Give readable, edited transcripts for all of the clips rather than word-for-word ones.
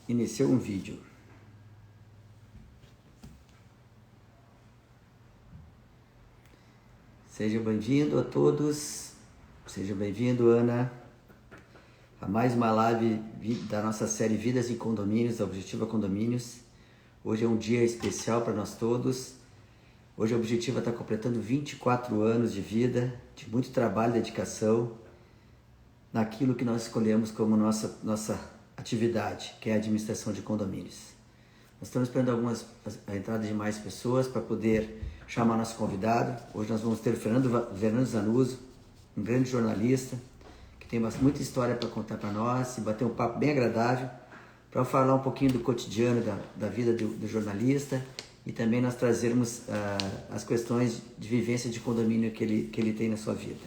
Iniciou um vídeo. Seja bem-vindo a todos. Seja bem-vindo, Ana, a mais uma live da nossa série Vidas em Condomínios, da Objetiva Condomínios. Hoje é um dia especial para nós todos. Hoje a Objetiva está completando 24 anos de vida, de muito trabalho e dedicação naquilo que nós escolhemos como nossa atividade, que é a administração de condomínios. Nós estamos esperando a entrada de mais pessoas para poder chamar nosso convidado. Hoje nós vamos ter o Fernando Zanuso, um grande jornalista, que tem muita história para contar para nós e bater um papo bem agradável, para falar um pouquinho do cotidiano da vida do jornalista e também nós trazermos as questões de vivência de condomínio que ele tem na sua vida.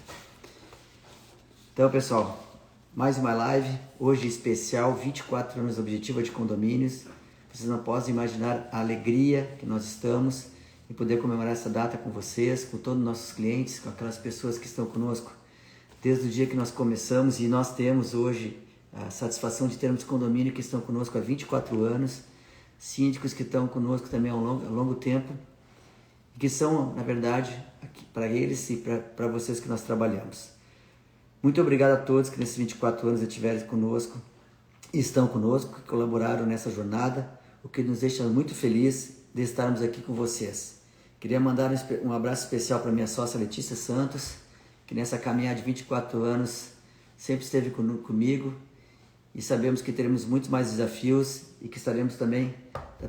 Então, pessoal, mais uma live, hoje especial, 24 anos Objetiva de Condomínios. Vocês não podem imaginar a alegria que nós estamos em poder comemorar essa data com vocês, com todos os nossos clientes, com aquelas pessoas que estão conosco desde o dia que nós começamos, e nós temos hoje a satisfação de termos condomínio que estão conosco há 24 anos, síndicos que estão conosco também há um longo tempo, e que são, na verdade, para eles e para vocês que nós trabalhamos. Muito obrigado a todos que nesses 24 anos estiveram conosco e estão conosco, que colaboraram nessa jornada, o que nos deixa muito feliz de estarmos aqui com vocês. Queria mandar um abraço especial para minha sócia Letícia Santos, que nessa caminhada de 24 anos sempre esteve comigo, e sabemos que teremos muitos mais desafios e que estaremos também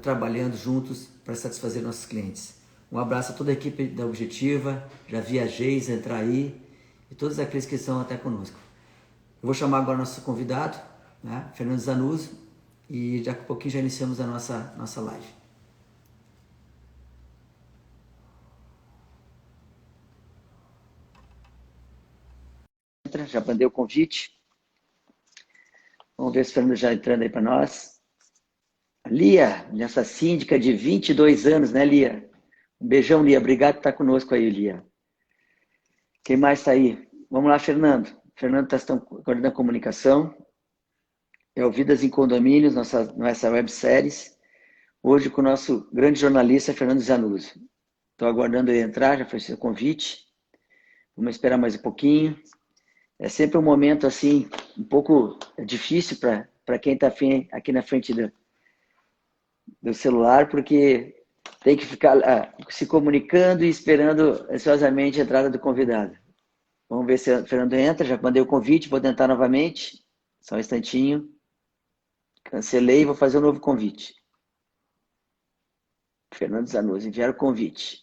trabalhando juntos para satisfazer nossos clientes. Um abraço a toda a equipe da Objetiva, já vi a Geis entrar aí, e todos aqueles que estão até conosco. Eu vou chamar agora nosso convidado, né, Fernando Zanuso, e daqui a pouquinho já iniciamos a nossa live. Já mandei o convite. Vamos ver se o Fernando já entrando aí para nós. A Lia, nossa síndica de 22 anos, né, Lia? Um beijão, Lia. Obrigado por estar conosco aí, Lia. Quem mais está aí? Vamos lá, Fernando. Fernando está coordenando a comunicação. É o Vidas em Condomínios, nossa webséries. Hoje com o nosso grande jornalista, Fernando Zanuso. Estou aguardando ele entrar, já fez o convite. Vamos esperar mais um pouquinho. É sempre um momento assim, um pouco difícil para quem está aqui na frente do celular, porque tem que ficar se comunicando e esperando ansiosamente a entrada do convidado. Vamos ver se o Fernando entra. Já mandei o convite, vou tentar novamente. Só um instantinho. Cancelei e vou fazer um novo convite. Fernando Zanuso, enviar o convite.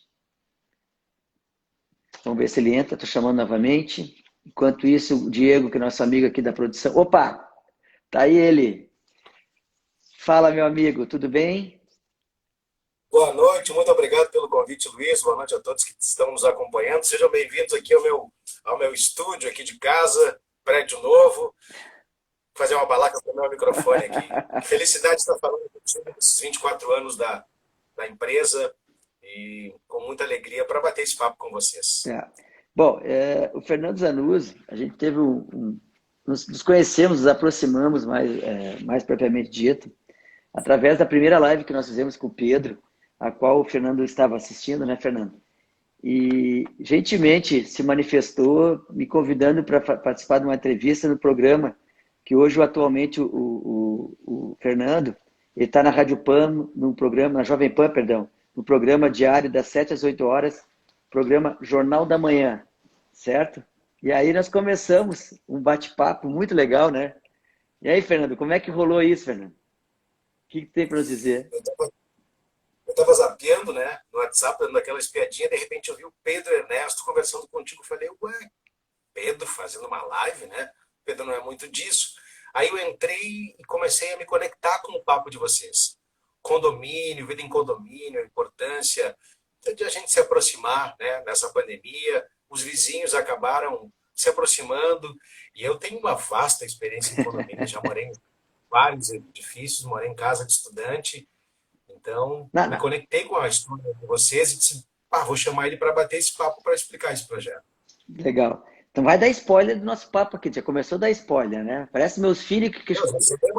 Vamos ver se ele entra. Estou chamando novamente. Enquanto isso, o Diego, que é nosso amigo aqui da produção. Opa! Tá aí ele. Fala, meu amigo, tudo bem? Boa noite, muito obrigado pelo convite, Luiz. Boa noite a todos que estão nos acompanhando. Sejam bem-vindos aqui ao meu estúdio aqui de casa, prédio novo. Vou fazer uma balaca com o meu microfone aqui. Felicidade de estar falando contigo nesses 24 anos da empresa e com muita alegria para bater esse papo com vocês. Bom, o Fernando Zanuso, a gente teve nos conhecemos, nos aproximamos mais propriamente dito, através da primeira live que nós fizemos com o Pedro, a qual o Fernando estava assistindo, né, Fernando? E gentilmente se manifestou, me convidando para participar de uma entrevista no programa, que hoje atualmente o Fernando, ele está na Rádio Pan, na Jovem Pan, perdão, no programa diário das 7 às 8 horas, programa Jornal da Manhã, certo? E aí nós começamos um bate-papo muito legal, né? E aí, Fernando, como é que rolou isso, Fernando? O que tem para nos dizer? Eu estava zapeando, né, no WhatsApp, dando aquela espiadinha, de repente eu vi o Pedro Ernesto conversando contigo. Falei, ué, Pedro fazendo uma live, né? Pedro não é muito disso. Aí eu entrei e comecei a me conectar com o papo de vocês. Condomínio, vida em condomínio, a importância de a gente se aproximar, né, nessa pandemia. Os vizinhos acabaram se aproximando e eu tenho uma vasta experiência em condomínio. Já morei em vários edifícios, morei em casa de estudante. Então, me Nada. conectei com a história de vocês e disse, vou chamar ele para bater esse papo para explicar esse projeto. Legal. Então vai dar spoiler do nosso papo aqui. Já começou a dar spoiler, né? Parece meus filhos que... Eu já sei bem,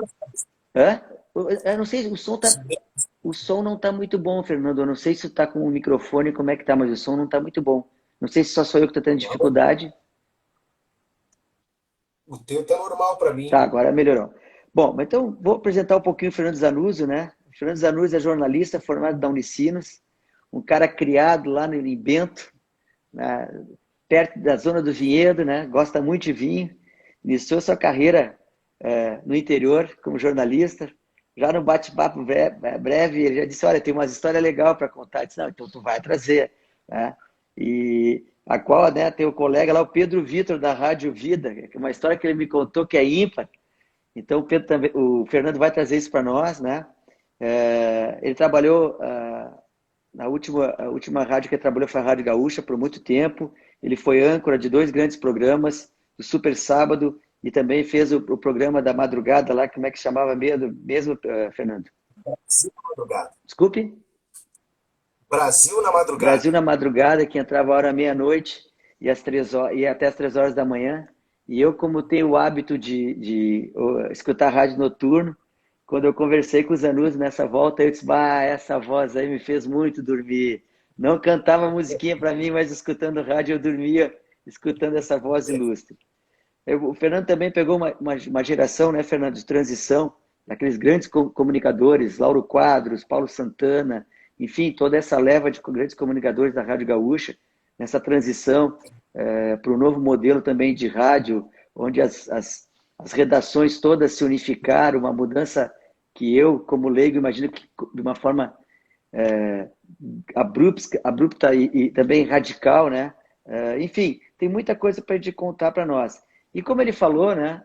Hã? Eu não sei, o som não tá muito bom, Fernando. Eu não sei se tu tá com o microfone, como é que tá, mas o som não tá muito bom. Não sei se só sou eu que tô tendo dificuldade. O teu tá normal para Tá, mim. agora melhorou. Bom, mas então vou apresentar um pouquinho o Fernando Zanuzzo, né? O Fernando Zanuzzo é jornalista formado da Unicinos, um cara criado lá em Bento, né? Perto da zona do Vinhedo, né? Gosta muito de vinho. Iniciou sua carreira no interior como jornalista. Já no bate-papo breve, ele já disse, olha, tem umas histórias legais para contar. Eu disse, não, então tu vai trazer, né? E a qual, né, tem o colega lá, o Pedro Vitor, da Rádio Vida, que é uma história que ele me contou que é ímpar. Então, o Fernando vai trazer isso para nós, né? Ele trabalhou a última rádio que ele trabalhou foi a Rádio Gaúcha por muito tempo. Ele foi âncora de dois grandes programas, o Super Sábado e também fez o programa da madrugada lá, como é que chamava mesmo, Fernando? Brasil na madrugada. Desculpe? Brasil na Brasil madrugada. na madrugada, que entrava a hora meia-noite e até as 3 horas da manhã. E eu, como tenho o hábito de escutar rádio noturno, quando eu conversei com os Zanuzzi nessa volta, eu disse, bah, essa voz aí me fez muito dormir. Não cantava musiquinha para mim, mas escutando rádio eu dormia, escutando essa voz ilustre. O Fernando também pegou uma geração, né, Fernando, de transição, daqueles grandes comunicadores, Lauro Quadros, Paulo Santana, enfim, toda essa leva de grandes comunicadores da Rádio Gaúcha, nessa transição para o novo modelo também de rádio, onde as redações todas se unificaram, uma mudança que eu, como leigo, imagino que de uma forma abrupta e também radical, né? Enfim, tem muita coisa para ele contar para nós. E como ele falou, né,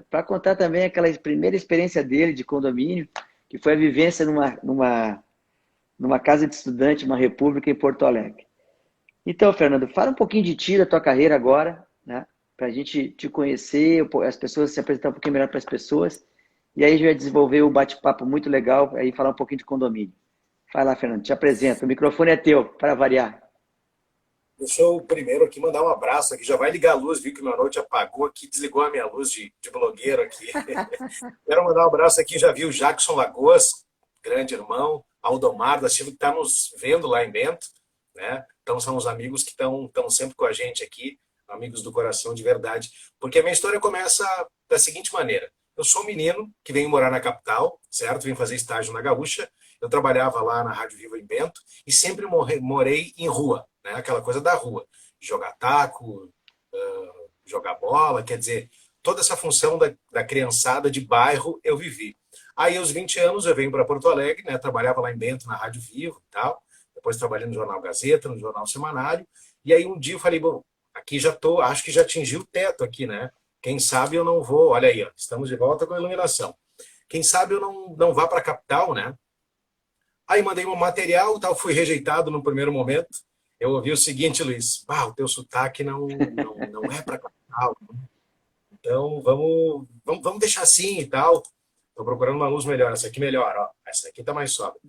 para contar também aquela primeira experiência dele de condomínio, que foi a vivência numa casa de estudante, uma república em Porto Alegre. Então, Fernando, fala um pouquinho de ti, da tua carreira agora, né, para a gente te conhecer, as pessoas se apresentar um pouquinho melhor para as pessoas, e aí a gente vai desenvolver um bate-papo muito legal, aí falar um pouquinho de condomínio. Vai lá, Fernando, te apresento. O microfone é teu, para variar. Deixa eu primeiro aqui mandar um abraço aqui. Já vai ligar a luz, vi que minha noite apagou aqui, desligou a minha luz de blogueiro aqui. Quero mandar um abraço aqui, já vi o Jackson Lagoas, grande irmão, Aldomar da Silva, que está nos vendo lá em Bento, né? Então são os amigos que estão sempre com a gente aqui, amigos do coração de verdade. Porque a minha história começa da seguinte maneira. Eu sou um menino que vem morar na capital, certo? Vim fazer estágio na Gaúcha. Eu trabalhava lá na Rádio Viva em Bento e sempre morei em rua, né? Aquela coisa da rua. Jogar taco, jogar bola, quer dizer, toda essa função da criançada de bairro eu vivi. Aí, aos 20 anos, eu venho para Porto Alegre, né? Trabalhava lá em Bento, na Rádio Viva e tal. Depois trabalhei no Jornal Gazeta, no Jornal Semanário. E aí, um dia eu falei, bom, aqui já tô, acho que já atingi o teto aqui, né? Quem sabe eu não vou, olha aí, ó, estamos de volta com a iluminação. Quem sabe eu não vá para a capital, né? Aí mandei um material, tal, fui rejeitado no primeiro momento. Eu ouvi o seguinte, Luiz, o teu sotaque não é para capital. Então vamos deixar assim e tal. Estou procurando uma luz melhor, essa aqui melhor, ó. Essa aqui está mais sóbria.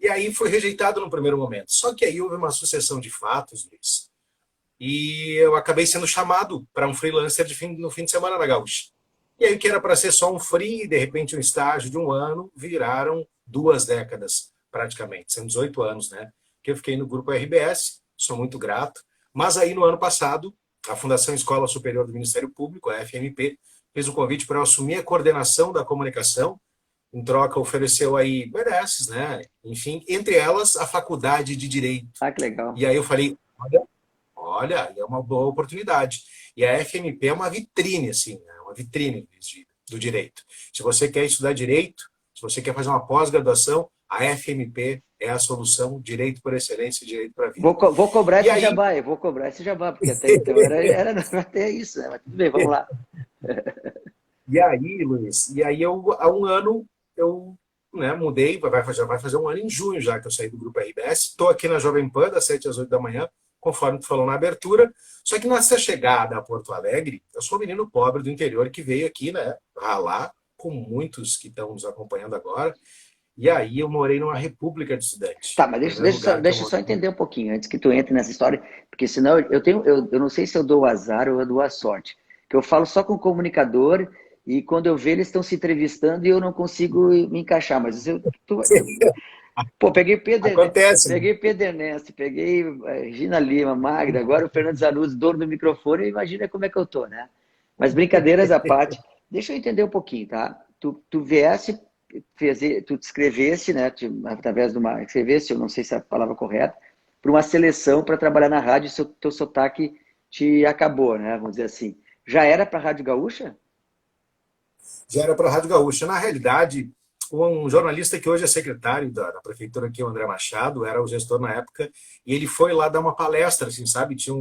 E aí fui rejeitado no primeiro momento. Só que aí houve uma sucessão de fatos, Luiz, e eu acabei sendo chamado para um freelancer no fim de semana na Gaúcha. E aí, que era para ser só um free, de repente um estágio de um ano, viraram 2 décadas, praticamente. São 18 anos, né? Que eu fiquei no grupo RBS, sou muito grato. Mas aí, no ano passado, a Fundação Escola Superior do Ministério Público, a FMP, fez um convite para eu assumir a coordenação da comunicação. Em troca, ofereceu aí BDS, né? Enfim, entre elas, a Faculdade de Direito. Ah, que legal. E aí eu falei, olha, é uma boa oportunidade. E a FMP é uma vitrine, assim, né? Uma vitrine do direito. Se você quer estudar direito, se você quer fazer uma pós-graduação, a FMP é a solução, direito por excelência e direito para a vida. Vou cobrar E esse aí, jabá, eu vou cobrar esse jabá, porque até então era até isso, né? Mas tudo bem, vamos lá. e aí, Luiz, há um ano, eu né, mudei, já vai fazer um ano em junho já que eu saí do Grupo RBS. Estou aqui na Jovem Pan, das 7 às 8 da manhã, conforme tu falou na abertura. Só que nessa chegada a Porto Alegre, eu sou um menino pobre do interior que veio aqui, né, ralar, com muitos que estão nos acompanhando agora. E aí eu morei numa república de estudantes. Tá, mas deixa eu só entender um pouquinho antes que tu entre nessa história, porque senão eu não sei se eu dou o azar ou eu dou a sorte. Que eu falo só com o comunicador e quando eu vejo eles estão se entrevistando e eu não consigo me encaixar, mas pô, Acontece, né? peguei Pedro Ernesto, peguei Regina Lima, Magda, agora o Fernando Zanuzzi, dono do microfone, imagina como é que eu tô, né? Mas brincadeiras à parte, deixa eu entender um pouquinho, tá? Tu viesse, tu te escrevesse, né, através de uma, escrevesse, eu não sei se é a palavra correta, para uma seleção para trabalhar na rádio, seu teu sotaque te acabou, né, vamos dizer assim. Já era para a Rádio Gaúcha? Já era para a Rádio Gaúcha. Na realidade, um jornalista que hoje é secretário da prefeitura aqui, o André Machado, era o gestor na época, e ele foi lá dar uma palestra, assim, sabe? Tinha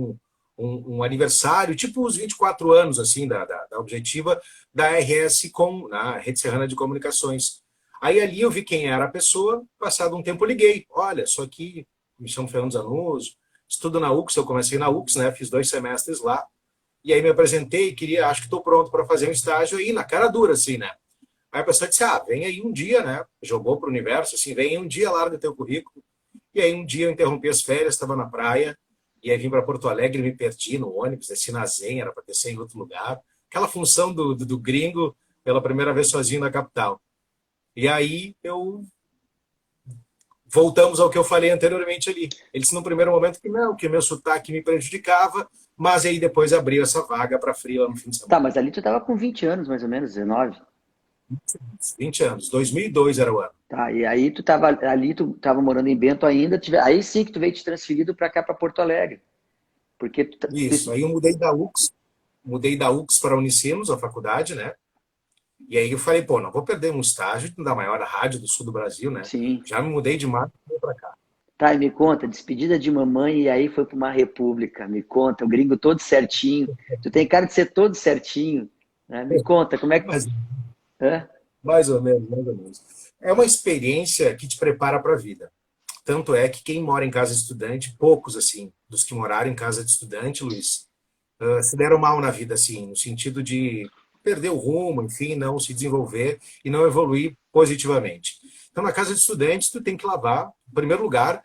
um aniversário, tipo os 24 anos, assim, da Objetiva, da RS Com, na Rede Serrana de Comunicações. Aí ali eu vi quem era a pessoa, passado um tempo eu liguei. Olha, sou aqui, me chamo Fernando Zanuzzo, estudo na UX, eu comecei na UX, né? Fiz 2 semestres lá. E aí me apresentei, queria, acho que estou pronto para fazer um estágio aí, na cara dura, assim, né? Aí a pessoa disse, vem aí um dia, né? Jogou para o universo, assim, vem aí um dia, larga teu currículo. E aí um dia eu interrompi as férias, estava na praia, e aí vim para Porto Alegre, me perdi no ônibus, desci na Zen, era para descer em outro lugar. Aquela função do gringo, pela primeira vez sozinho na capital. E aí eu voltamos ao que eu falei anteriormente ali. Ele disse no primeiro momento que não, que o meu sotaque me prejudicava, mas aí depois abriu essa vaga para freela no fim de Tá, semana. mas ali tu tava com 20 anos, mais ou menos, 19. 20 anos, 2002 era o ano. Tá, e aí tu tava morando em Bento ainda, aí sim que tu veio te transferido para cá, para Porto Alegre. Porque Isso, aí eu mudei da UX para a Unicinos, a faculdade, né? E aí eu falei, pô, não vou perder um estágio da maior rádio do sul do Brasil, né? sim. Já me mudei de marca para cá. Tá, e me conta, despedida de mamãe e aí foi para uma república. Me conta, o gringo todo certinho. Tu tem cara de ser todo certinho, né? Me conta, como é que. Mas Hã? mais ou menos, mais ou menos. É uma experiência que te prepara para a vida. Tanto é que quem mora em casa de estudante, poucos assim, dos que moraram em casa de estudante, Luiz, se deram mal na vida, assim, no sentido de perder o rumo, enfim, não se desenvolver e não evoluir positivamente. Então, na casa de estudante, tu tem que lavar, em primeiro lugar,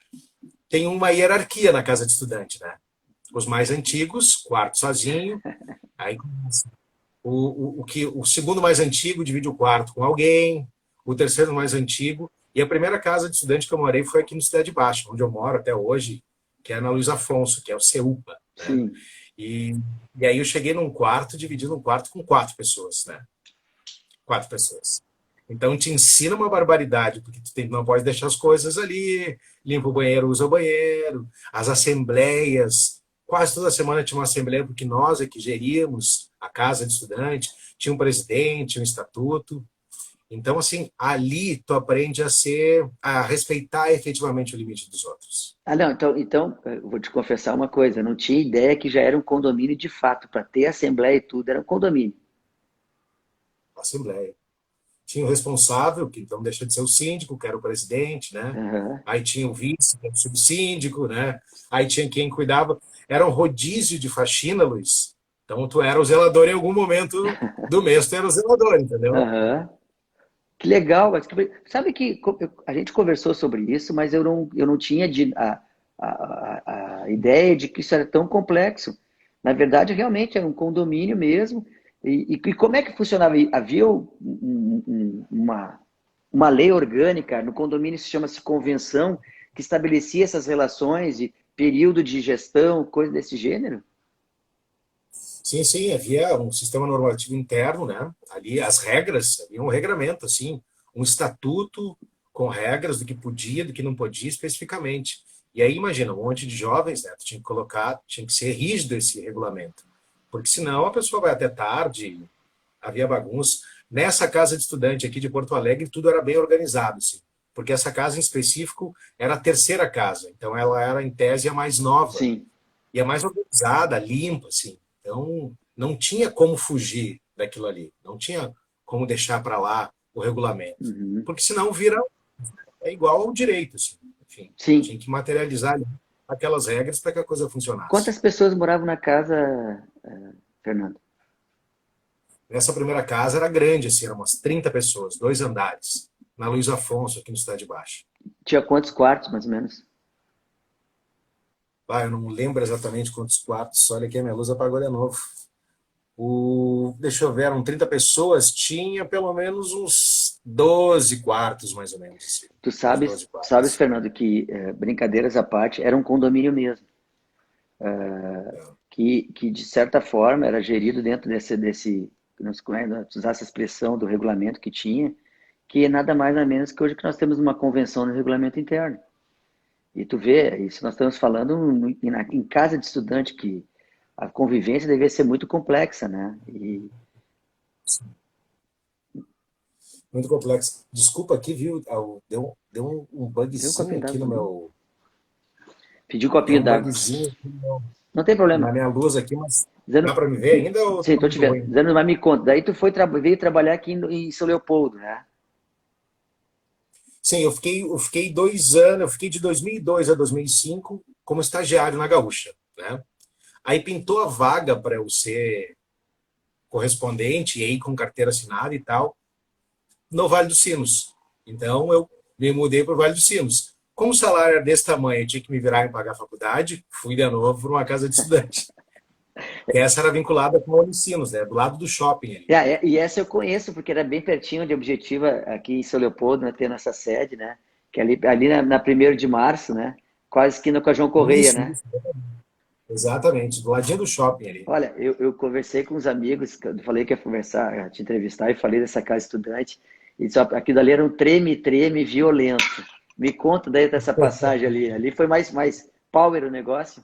tem uma hierarquia na casa de estudante, né? Os mais antigos, quarto sozinho, aí o segundo mais antigo divide o quarto com alguém, o terceiro mais antigo, e a primeira casa de estudante que eu morei foi aqui no Cidade Baixa, onde eu moro até hoje, que é na Luiz Afonso, que é o CEUPA, né? Sim. E, e aí eu cheguei num quarto, dividido num quarto com 4 pessoas, né? 4 pessoas. Então te ensina uma barbaridade, porque não pode deixar as coisas ali, limpa o banheiro, usa o banheiro, as assembleias. Quase toda semana tinha uma assembleia, porque nós é que geríamos a casa de estudante, tinha um presidente, um estatuto. Então, assim, ali tu aprende a respeitar efetivamente o limite dos outros. Ah, não, então, eu vou te confessar uma coisa, eu não tinha ideia que já era um condomínio de fato, para ter assembleia e tudo, era um condomínio. Assembleia. Tinha o responsável, que então deixa de ser o síndico, que era o presidente, né? Aham. Aí tinha o vice, que era o subsíndico, né? Aí tinha quem cuidava. Era um rodízio de faxina, Luiz. Então tu era o zelador em algum momento do mês, tu era o zelador, entendeu? Aham. Que legal, mas sabe que a gente conversou sobre isso, mas eu não tinha a ideia de que isso era tão complexo. Na verdade, realmente era um condomínio mesmo. E como é que funcionava? Havia uma lei orgânica, no condomínio se chama-se convenção, que estabelecia essas relações e período de gestão, coisa desse gênero? Sim, sim, havia um sistema normativo interno, né? Ali as regras, havia um regramento, assim, um estatuto com regras do que podia, do que não podia especificamente. E aí, imagina, um monte de jovens, né? Tu tinha que colocar, tinha que ser rígido esse regulamento. Porque senão a pessoa vai até tarde, havia bagunça. Nessa casa de estudante aqui de Porto Alegre, tudo era bem organizado, assim. Porque essa casa em específico era a terceira casa. Então ela era, em tese, a mais nova Sim. e é mais organizada, limpa, assim. Então, não tinha como fugir daquilo ali. Não tinha como deixar para lá o regulamento. Uhum. Porque senão vira é igual ao direito, assim. Enfim, Sim. tinha que materializar ali aquelas regras para que a coisa funcionasse. Quantas pessoas moravam na casa, Fernando? Nessa primeira casa era grande, assim, eram umas 30 pessoas, 2 andares, na Luiz Afonso, aqui no Cidade Baixa. Tinha quantos quartos, mais ou menos? Ah, eu não lembro exatamente quantos quartos, olha que a minha luz apagou de novo. Deixa eu ver, eram 30 pessoas, tinha pelo menos uns 12 quartos, mais ou menos, assim. Tu Uns sabes, 12 sabes, quartos. Fernando, que brincadeiras à parte, era um condomínio mesmo, É. que de certa forma era gerido dentro usar essa expressão do regulamento que tinha, que é nada mais nada menos que hoje que nós temos uma convenção no regulamento interno. E tu vê, isso nós estamos falando em casa de estudante, que a convivência deve ser muito complexa, né? E Muito complexo. Desculpa aqui, viu? Deu um tem um bugzinho copinho aqui no d'água. meu. Pediu um Deu copinho um d'água. bugzinho aqui Não tem na problema. minha luz aqui, mas dá Dizendo, para me ver ainda ou sim, tá tô te muito vendo. ruim? Dizendo, mas me conta. Daí tu veio trabalhar aqui em São Leopoldo, né? Sim, eu fiquei 2 anos, eu fiquei de 2002 a 2005 como estagiário na Gaúcha, né? Aí pintou a vaga para eu ser correspondente, e aí com carteira assinada e tal, no Vale dos Sinos. Então eu me mudei para o Vale dos Sinos. Como o salário era desse tamanho, eu tinha que me virar e pagar a faculdade, fui de novo para uma casa de estudante. Que essa era vinculada com o Unicinos, né? Do lado do shopping ali. E essa eu conheço, porque era bem pertinho de Objetiva, aqui em São Leopoldo, né, ter nossa sede, né? Que é ali na 1º de março, né? Quase esquina com a João Correia, né? Isso, exatamente, do ladinho do shopping ali. Olha, eu conversei com os amigos, que eu falei que ia conversar, ia te entrevistar, e falei dessa casa estudante, e disse, ó, aquilo ali era um treme-treme violento. Me conta daí dessa passagem ali. Ali foi mais power o negócio?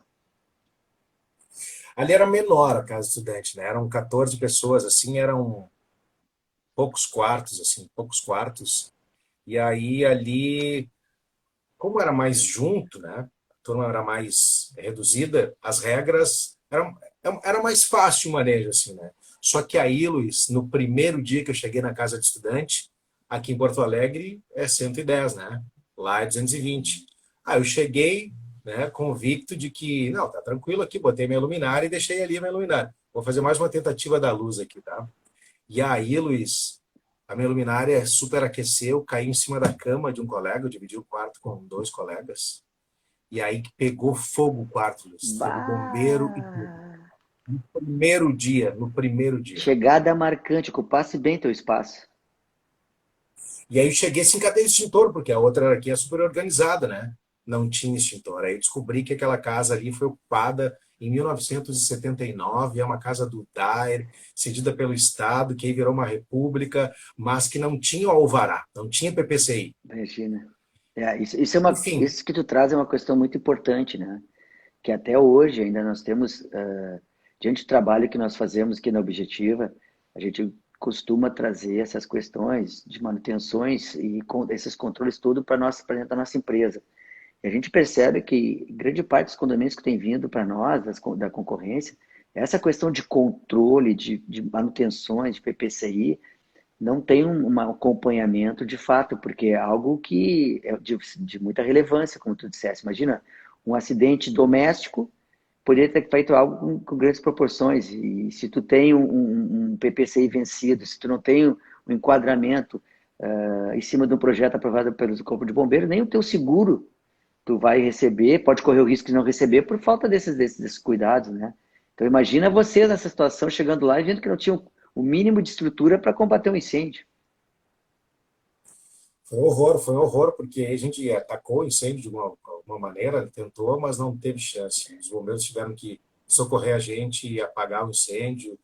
Ali era menor a casa estudante, né? Eram 14 pessoas, assim, eram poucos quartos, assim, poucos quartos. E aí ali, como era mais junto, né? A turma era mais reduzida, as regras era mais fácil o manejo, assim, né? Só que aí, Luiz, no primeiro dia que eu cheguei na casa de estudante, aqui em Porto Alegre é 110, né? Lá é 220. Aí eu cheguei, né, convicto de que, não, tá tranquilo aqui, botei minha luminária e deixei ali minha luminária. Vou fazer mais uma tentativa da luz aqui, tá? E aí, Luiz, a minha luminária superaqueceu, caí em cima da cama de um colega, eu dividi o quarto com 2 colegas, e aí que pegou fogo o quarto, Luiz. Fogo bombeiro e tudo. Bah! No primeiro dia. Chegada marcante, ocupasse bem teu espaço. E aí eu cheguei sem cadê extintor, porque a outra aqui é super organizada, né? Não tinha extintor. Aí eu descobri que aquela casa ali foi ocupada em 1979, é uma casa do Daer, cedida pelo Estado, que aí virou uma república, mas que não tinha alvará, não tinha PPCI. Imagina. Isso Enfim, que tu traz é uma questão muito importante, né? Que até hoje ainda nós temos, diante do trabalho que nós fazemos aqui na Objetiva, a gente costuma trazer essas questões de manutenções e esses controles tudo para dentro da nossa empresa. E a gente percebe que grande parte dos condomínios que tem vindo para nós, da concorrência, essa questão de controle, de manutenções, de PPCI, não tem um acompanhamento de fato, porque é algo que é de muita relevância, como tu disseste. Imagina, um acidente doméstico poderia ter feito algo com grandes proporções. E se tu tem um PPCI vencido, se tu não tem um enquadramento em cima de um projeto aprovado pelo Corpo de Bombeiros, nem o teu seguro tu vai receber, pode correr o risco de não receber por falta desses cuidados, né? Então imagina você nessa situação, chegando lá e vendo que não tinha o mínimo de estrutura para combater um incêndio. foi um horror, porque a gente atacou o incêndio de uma maneira, tentou, mas não teve chance. Os bombeiros tiveram que socorrer a gente e apagar o incêndio.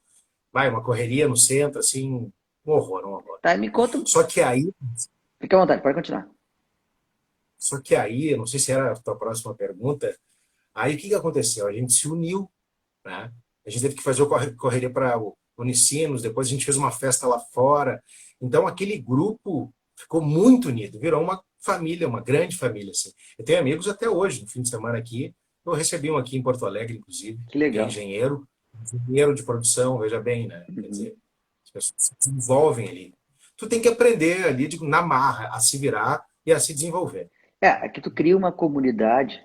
Vai, uma correria no centro, assim, um horror, um horror. Tá, me conta, Só que aí, fica à vontade, pode continuar. eu não sei se era a tua próxima pergunta, aí o que que aconteceu? A gente se uniu, né? A gente teve que fazer o correria para o Unicinos, depois a gente fez uma festa lá fora. Então aquele grupo ficou muito unido, virou uma família, uma grande família, assim. Eu tenho amigos até hoje, no fim de semana aqui, eu recebi um aqui em Porto Alegre, inclusive, Que que é legal. engenheiro de produção, veja bem, né? Quer Uhum. dizer, as pessoas se desenvolvem ali. Tu tem que aprender ali, na marra, a se virar e a se desenvolver. Aqui tu cria uma comunidade,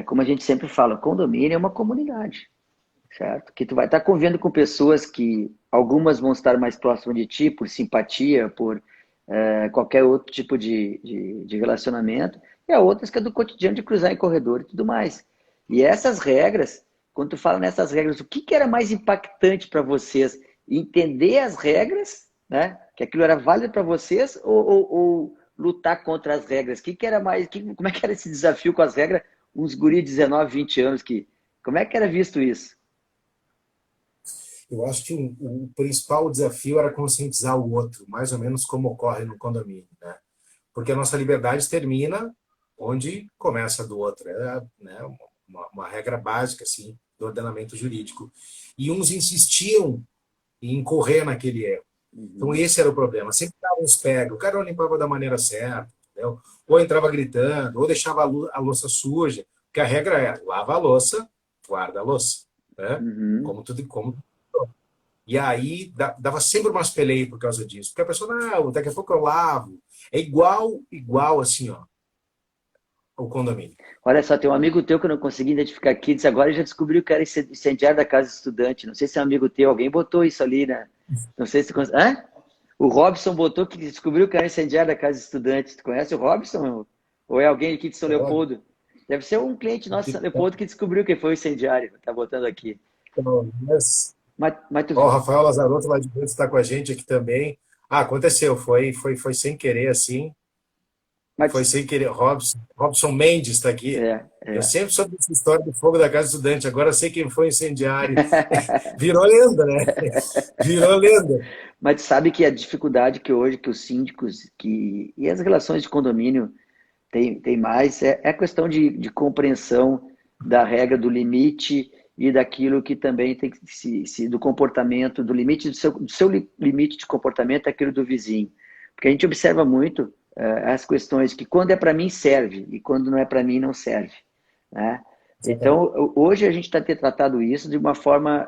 como a gente sempre fala, condomínio é uma comunidade, certo? Que tu vai estar convivendo com pessoas que algumas vão estar mais próximas de ti por simpatia, por qualquer outro tipo de relacionamento, e há outras que é do cotidiano de cruzar em corredor e tudo mais. E essas regras, quando tu fala nessas regras, o que que era mais impactante para vocês? Entender as regras, né? Que aquilo era válido para vocês ou lutar contra as regras? O que que era mais, como é que era esse desafio com as regras? Uns guri de 19, 20 anos como é que era visto isso? Eu acho que o principal desafio era conscientizar o outro, mais ou menos como ocorre no condomínio, né? Porque a nossa liberdade termina onde começa a do outro. É, né, uma regra básica assim, do ordenamento jurídico. E uns insistiam em correr naquele erro. Então Uhum. esse era o problema. Sempre dava uns pega, o cara não limpava da maneira certa, entendeu? Ou entrava gritando, ou deixava a louça suja, porque a regra é lava a louça, guarda a louça, né? Uhum. Como tudo, como. E aí dava sempre umas peleias por causa disso. Porque a pessoa, não, daqui a pouco eu lavo. É igual assim, ó, o condomínio. Olha só, tem um amigo teu que eu não consegui identificar aqui, disse agora já descobriu que era incendiário da casa estudante. Não sei se é um amigo teu, alguém botou isso ali, né? Não sei se tu conhece. Hã? O Robson botou que descobriu que era incendiário da casa estudante. Tu conhece o Robson? Ou é alguém aqui de São Ó, Leopoldo? Deve ser um cliente nosso de São Leopoldo que descobriu que foi o incendiário. Tá botando aqui. mas, Mas tu. ó, o Rafael Lazarotto lá de dentro está com a gente aqui também. Ah, aconteceu, foi sem querer, assim. Foi Mas, sem querer. Robson Mendes está aqui. Eu é. sempre soube essa história do fogo da casa estudante, agora eu sei quem foi o incendiário. Virou lenda, né? Virou lenda. Mas tu sabe que a dificuldade que hoje que os síndicos e as relações de condomínio tem mais, é a questão de compreensão da regra do limite e daquilo que também tem que do comportamento, do limite do seu limite de comportamento é aquilo do vizinho. Porque a gente observa muito as questões que quando é para mim serve e quando não é para mim não serve, né? Exatamente. Então, hoje a gente está ter tratado isso de uma forma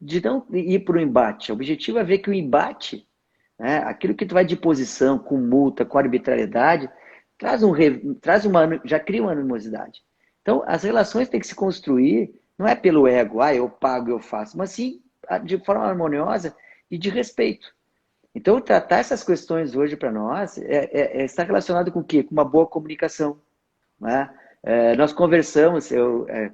de não ir para o embate. O objetivo é ver que o embate, né, aquilo que tu vai de posição, com multa, com arbitrariedade, já cria uma animosidade. Então, as relações têm que se construir, não é pelo ego, eu pago, eu faço, mas sim de forma harmoniosa e de respeito. Então, tratar essas questões hoje para nós está relacionado com o quê? Com uma boa comunicação. Né? Nós conversamos,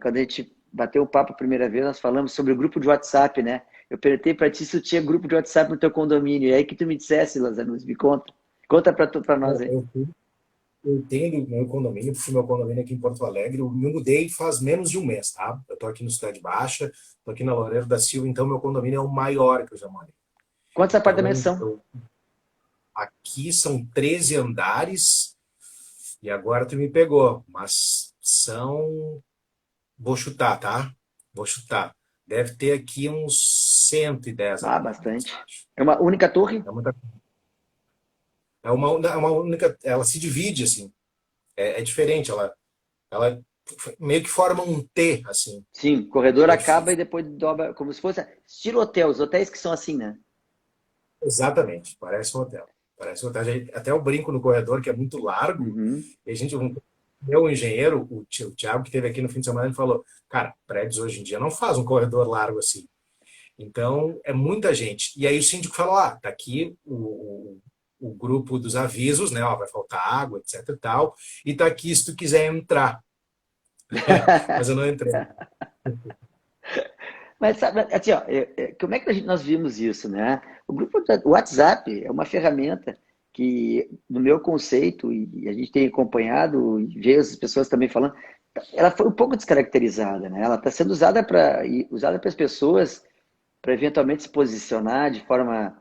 quando a gente bateu o papo a primeira vez, nós falamos sobre o grupo de WhatsApp, né? Eu perguntei para ti se tu tinha grupo de WhatsApp no teu condomínio. E aí que tu me dissesse, Lazarus, me conta. Conta para nós aí. Eu entendo o meu condomínio, porque o meu condomínio é aqui em Porto Alegre, eu me mudei faz menos de um mês, tá? Eu tô aqui no Cidade Baixa, tô aqui na Loureiro da Silva, então meu condomínio é o maior que eu já morei. Quantos apartamentos Então, são? aqui são 13 andares, e agora tu me pegou, mas vou chutar, tá? Vou chutar. Deve ter aqui uns 110 Ah, apartamentos, bastante. acho. É uma única torre? É muita, é uma única, ela se divide, assim, é diferente, ela meio que forma um T, assim, Sim, o corredor o acaba e edifício. depois dobra, como se fosse estilo hotel, os hotéis que são assim, né? Exatamente, parece um hotel. Parece um hotel. Até eu brinco no corredor, que é muito largo, Uhum. e a gente, meu engenheiro, o Thiago, que esteve aqui no fim de semana, ele falou, cara, prédios hoje em dia não faz um corredor largo assim. Então, é muita gente. E aí o síndico falou, tá aqui o grupo dos avisos, né, ó, vai faltar água, etc e tal, e tá aqui se tu quiser entrar. Mas eu não entrei. Mas sabe, assim, ó, como é que nós vimos isso, né? O WhatsApp é uma ferramenta que, no meu conceito, e a gente tem acompanhado e vê as pessoas também falando, ela foi um pouco descaracterizada, né? Ela está sendo usada para as pessoas para eventualmente se posicionar de forma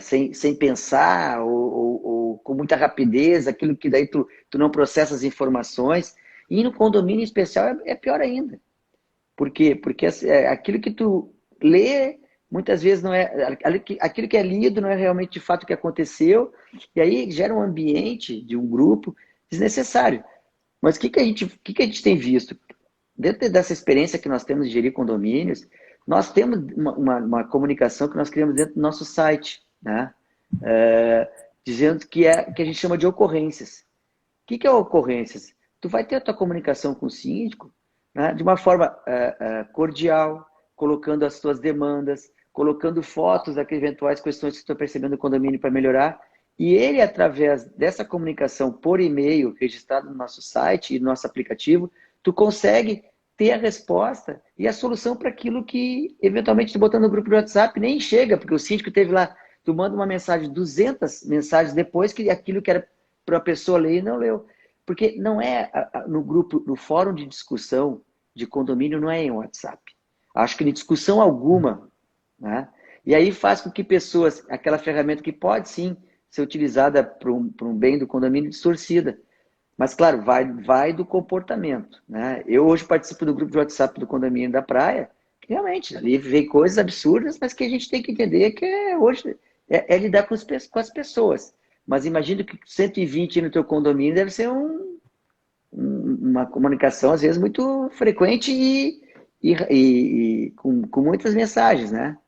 sem pensar ou com muita rapidez, aquilo que daí tu não processa as informações. E no condomínio especial é pior ainda. Por quê? Porque aquilo que tu lê, muitas vezes não é. Aquilo que é lido não é realmente de fato o que aconteceu, e aí gera um ambiente de um grupo desnecessário. Mas o que a gente tem visto? Dentro dessa experiência que nós temos de gerir condomínios, nós temos uma comunicação que nós criamos dentro do nosso site, né? Dizendo que a gente chama de ocorrências. O que é ocorrências? Tu vai ter a tua comunicação com o síndico, né, de uma forma cordial, colocando as tuas demandas, colocando fotos das eventuais questões que tu está percebendo no condomínio para melhorar. E ele, através dessa comunicação por e-mail registrado no nosso site e no nosso aplicativo, tu consegue ter a resposta e a solução para aquilo que, eventualmente, tu botando no grupo de WhatsApp, nem chega, porque o síndico teve lá, tu manda uma mensagem, 200 mensagens depois, que aquilo que era para a pessoa ler e não leu. Porque não é no grupo, no fórum de discussão de condomínio, não é em WhatsApp. Acho que em discussão alguma, né? E aí faz com que pessoas, aquela ferramenta que pode sim ser utilizada para um bem do condomínio, distorcida. Mas, claro, vai do comportamento, né? Eu hoje participo do grupo de WhatsApp do condomínio da praia, que realmente ali vem coisas absurdas, mas que a gente tem que entender que hoje é lidar com as pessoas. Mas imagino que 120 no teu condomínio deve ser uma comunicação, às vezes, muito frequente e com muitas mensagens, né?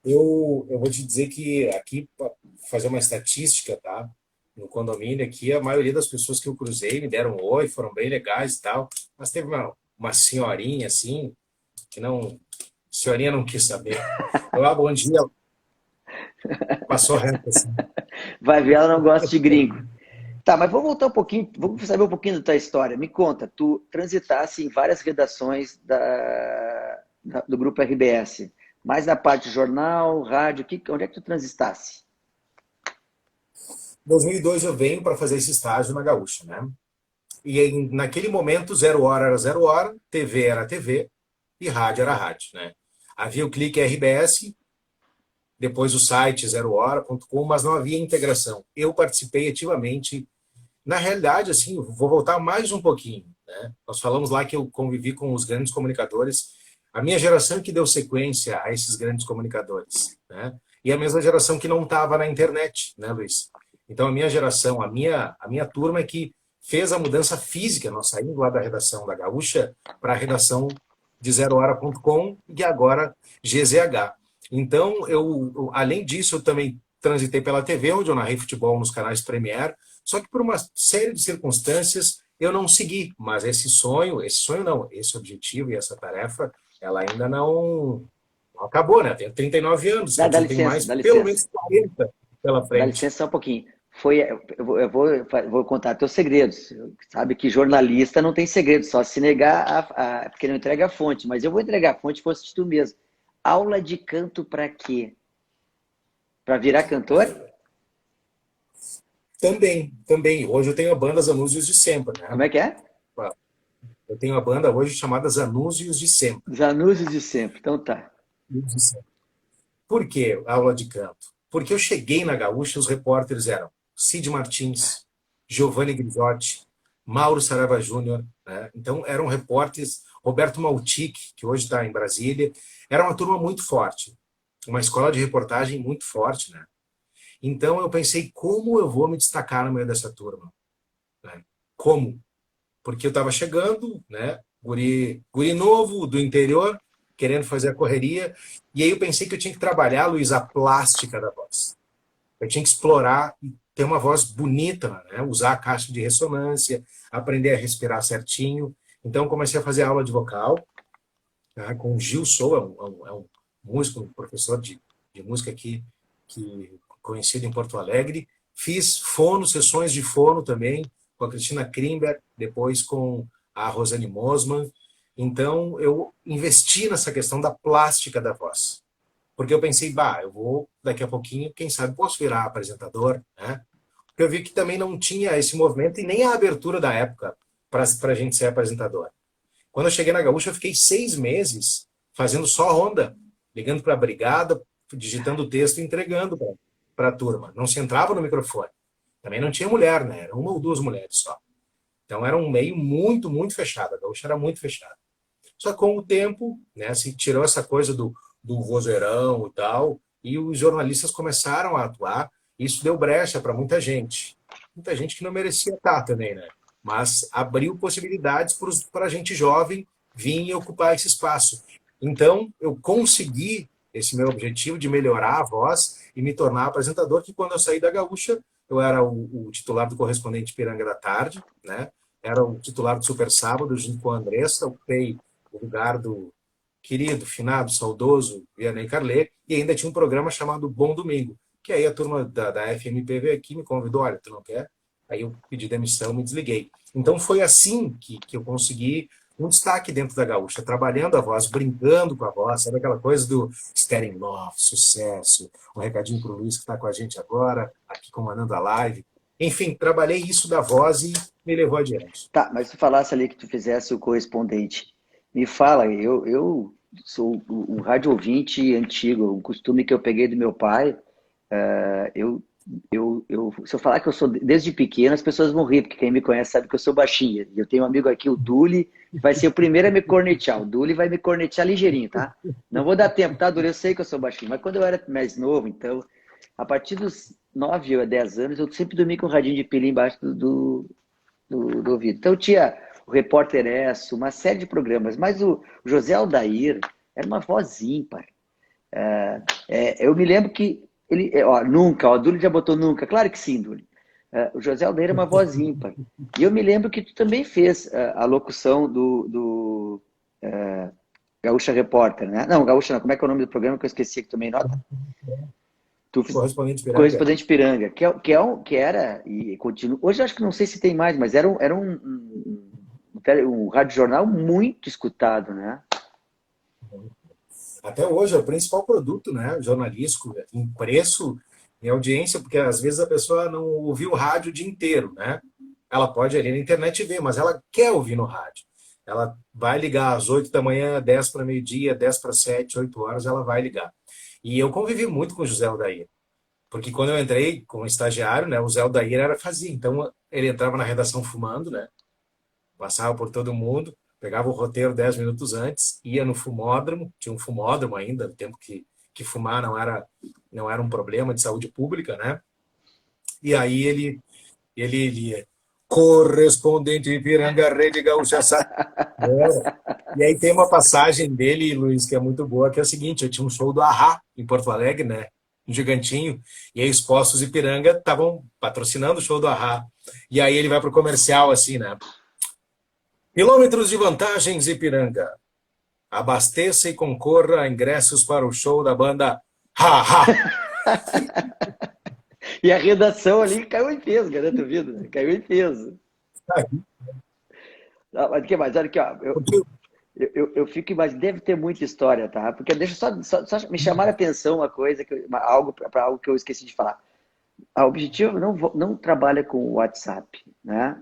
Eu vou te dizer que aqui, para fazer uma estatística, tá? No condomínio aqui, a maioria das pessoas que eu cruzei me deram um oi, foram bem legais e tal. Mas teve uma senhorinha assim, que não. A senhorinha não quis saber. Bom dia, passou reto assim. Vai ver, ela não gosta de gringo. Tá, mas vamos voltar um pouquinho, vamos saber um pouquinho da tua história. Me conta, tu transitasse em várias redações do Grupo RBS, mais na parte de jornal, rádio, onde é que tu transitasse? Em 2002 eu venho para fazer esse estágio na Gaúcha, né? E naquele momento, 0 hora era 0 hora, TV era TV e rádio era rádio, né? Havia o Clique RBS, depois o site 0hora.com, mas não havia integração. Eu participei ativamente. Na realidade, assim, vou voltar mais um pouquinho, né? Nós falamos lá que eu convivi com os grandes comunicadores, a minha geração que deu sequência a esses grandes comunicadores, né? E a mesma geração que não estava na internet, né, Luiz? Então, a minha geração, a minha turma é que fez a mudança física. Nós saímos lá da redação da Gaúcha para a redação de 0hora.com e agora GZH. Então, além disso, eu também transitei pela TV, onde eu narrei futebol nos canais Premier, só que por uma série de circunstâncias eu não segui, mas esse sonho não, esse objetivo e essa tarefa, ela ainda não acabou, né? Eu tenho 39 anos, quer Dá dizer, eu tenho licença, mais dá pelo licença. menos 40 pela Dá frente. licença só um pouquinho. Eu vou contar teus segredos. Sabe que jornalista não tem segredo, só se negar, porque não entrega a fonte. Mas eu vou entregar a fonte, fosse tu mesmo. Aula de canto para quê? Para virar cantor? Também. Hoje eu tenho a banda Zanúzios de Sempre, Como né? é que é? Eu tenho a banda hoje chamada Zanúzios de Sempre. Zanúzios de sempre. Então tá. Por que aula de canto? Porque eu cheguei na Gaúcha, os repórteres eram Cid Martins, Giovanni Grisotti, Mauro Saraiva Júnior, né? Então eram repórteres, Roberto Maltic, que hoje está em Brasília, era uma turma muito forte, uma escola de reportagem muito forte, né? Então eu pensei, como eu vou me destacar no meio dessa turma? Né? Como? Porque eu estava chegando, né? Guri novo, do interior, querendo fazer a correria, e aí eu pensei que eu tinha que trabalhar, Luiz, a plástica da voz. Eu tinha que explorar e ter uma voz bonita, né? Usar a caixa de ressonância, aprender a respirar certinho. Então comecei a fazer aula de vocal, né? Com o Gil Sou, é um músico, um professor de música aqui, conhecido em Porto Alegre. Fiz fono, sessões de fono também, com a Cristina Krimber, depois com a Rosane Mosman. Então, eu investi nessa questão da plástica da voz. Porque eu pensei, eu vou, daqui a pouquinho, quem sabe, posso virar apresentador, né? Porque eu vi que também não tinha esse movimento e nem a abertura da época para a gente ser apresentador. Quando eu cheguei na Gaúcha, eu fiquei 6 meses fazendo só ronda, ligando para a brigada, digitando o texto e entregando para a turma. Não se entrava no microfone. Também não tinha mulher, né? Era uma ou duas mulheres só. Então era um meio muito, muito fechado. A Gaúcha era muito fechada. Só que com o tempo, né, se tirou essa coisa do vozeirão e tal, e os jornalistas começaram a atuar. E isso deu brecha para muita gente. Muita gente que não merecia estar também, né? Mas abriu possibilidades para a gente jovem vir e ocupar esse espaço. Então, eu consegui esse meu objetivo de melhorar a voz e me tornar apresentador, que quando eu saí da Gaúcha, eu era o titular do correspondente Piranga da Tarde, né? Era o titular do Super Sábado, junto com a Andressa, ocupei o lugar do querido, finado, saudoso Vianney Carlet, e ainda tinha um programa chamado Bom Domingo, que aí a turma da FMP veio aqui e me convidou, tu não quer? Aí eu pedi demissão, me desliguei. Então foi assim que eu consegui um destaque dentro da Gaúcha, trabalhando a voz, brincando com a voz, sabe aquela coisa do Stereo in Love, sucesso, um recadinho para o Luiz que está com a gente agora, aqui comandando a live. Enfim, trabalhei isso da voz e me levou adiante. Tá, mas tu falasse ali que tu fizesse o correspondente. Me fala, eu sou um rádio ouvinte antigo, um costume que eu peguei do meu pai. Se eu falar que eu sou desde pequeno, as pessoas vão rir, porque quem me conhece sabe que eu sou baixinha. E eu tenho um amigo aqui, o Duli, que vai ser o primeiro a me cornetear. O Duli vai me cornetear ligeirinho, tá? Não vou dar tempo, tá, Duli? Eu sei que eu sou baixinho, mas quando eu era mais novo, então, a partir dos 9 ou 10 anos, eu sempre dormi com um radinho de pilha embaixo do ouvido. Então tinha o Repórter Esso, uma série de programas, mas o José Aldair era uma voz ímpar. Eu me lembro que ele, nunca, o Duli já botou nunca, claro que sim, Duli. O José Aldair é uma voz ímpar. E eu me lembro que tu também fez a locução do Gaúcha Repórter, né? Não, Gaúcha não, como é que é o nome do programa que eu esqueci que também nota? Tu Correspondente Piranga. Correspondente Piranga, que era e continua. Hoje eu acho que não sei se tem mais, mas era um rádio jornal muito escutado, né? Até hoje é o principal produto, né, jornalístico, em preço, em audiência, porque às vezes a pessoa não ouviu o rádio o dia inteiro, né? Ela pode ali na internet ver, mas ela quer ouvir no rádio. Ela vai ligar às 8 da manhã, 10 para meio-dia, 10 para 7, 8 horas, ela vai ligar. E eu convivi muito com o José Aldair, porque quando eu entrei como estagiário, né, o José Aldair fazia, então ele entrava na redação fumando, né? Passava por todo mundo, pegava o roteiro 10 minutos antes, ia no fumódromo, tinha um fumódromo ainda, no tempo que fumar não era um problema de saúde pública, né? E aí ele lia, correspondente Ipiranga, Rede Gaúcha. E aí tem uma passagem dele, Luiz, que é muito boa, que é o seguinte, eu tinha um show do Ahá em Porto Alegre, né? Um gigantinho, e aí os postos Ipiranga estavam patrocinando o show do Ahá. E aí ele vai pro comercial, assim, né? Quilômetros de vantagens Ipiranga. Abasteça e concorra a ingressos para o show da banda Ha Ha. E a redação ali caiu em peso, garanta vida, né? Caiu em peso. Mas o que mais? Olha aqui, ó. Eu fico imaginando, deve ter muita história, tá? Porque deixa só me chamar a atenção uma coisa, algo para algo que eu esqueci de falar. A Objetivo não trabalha com o WhatsApp, né?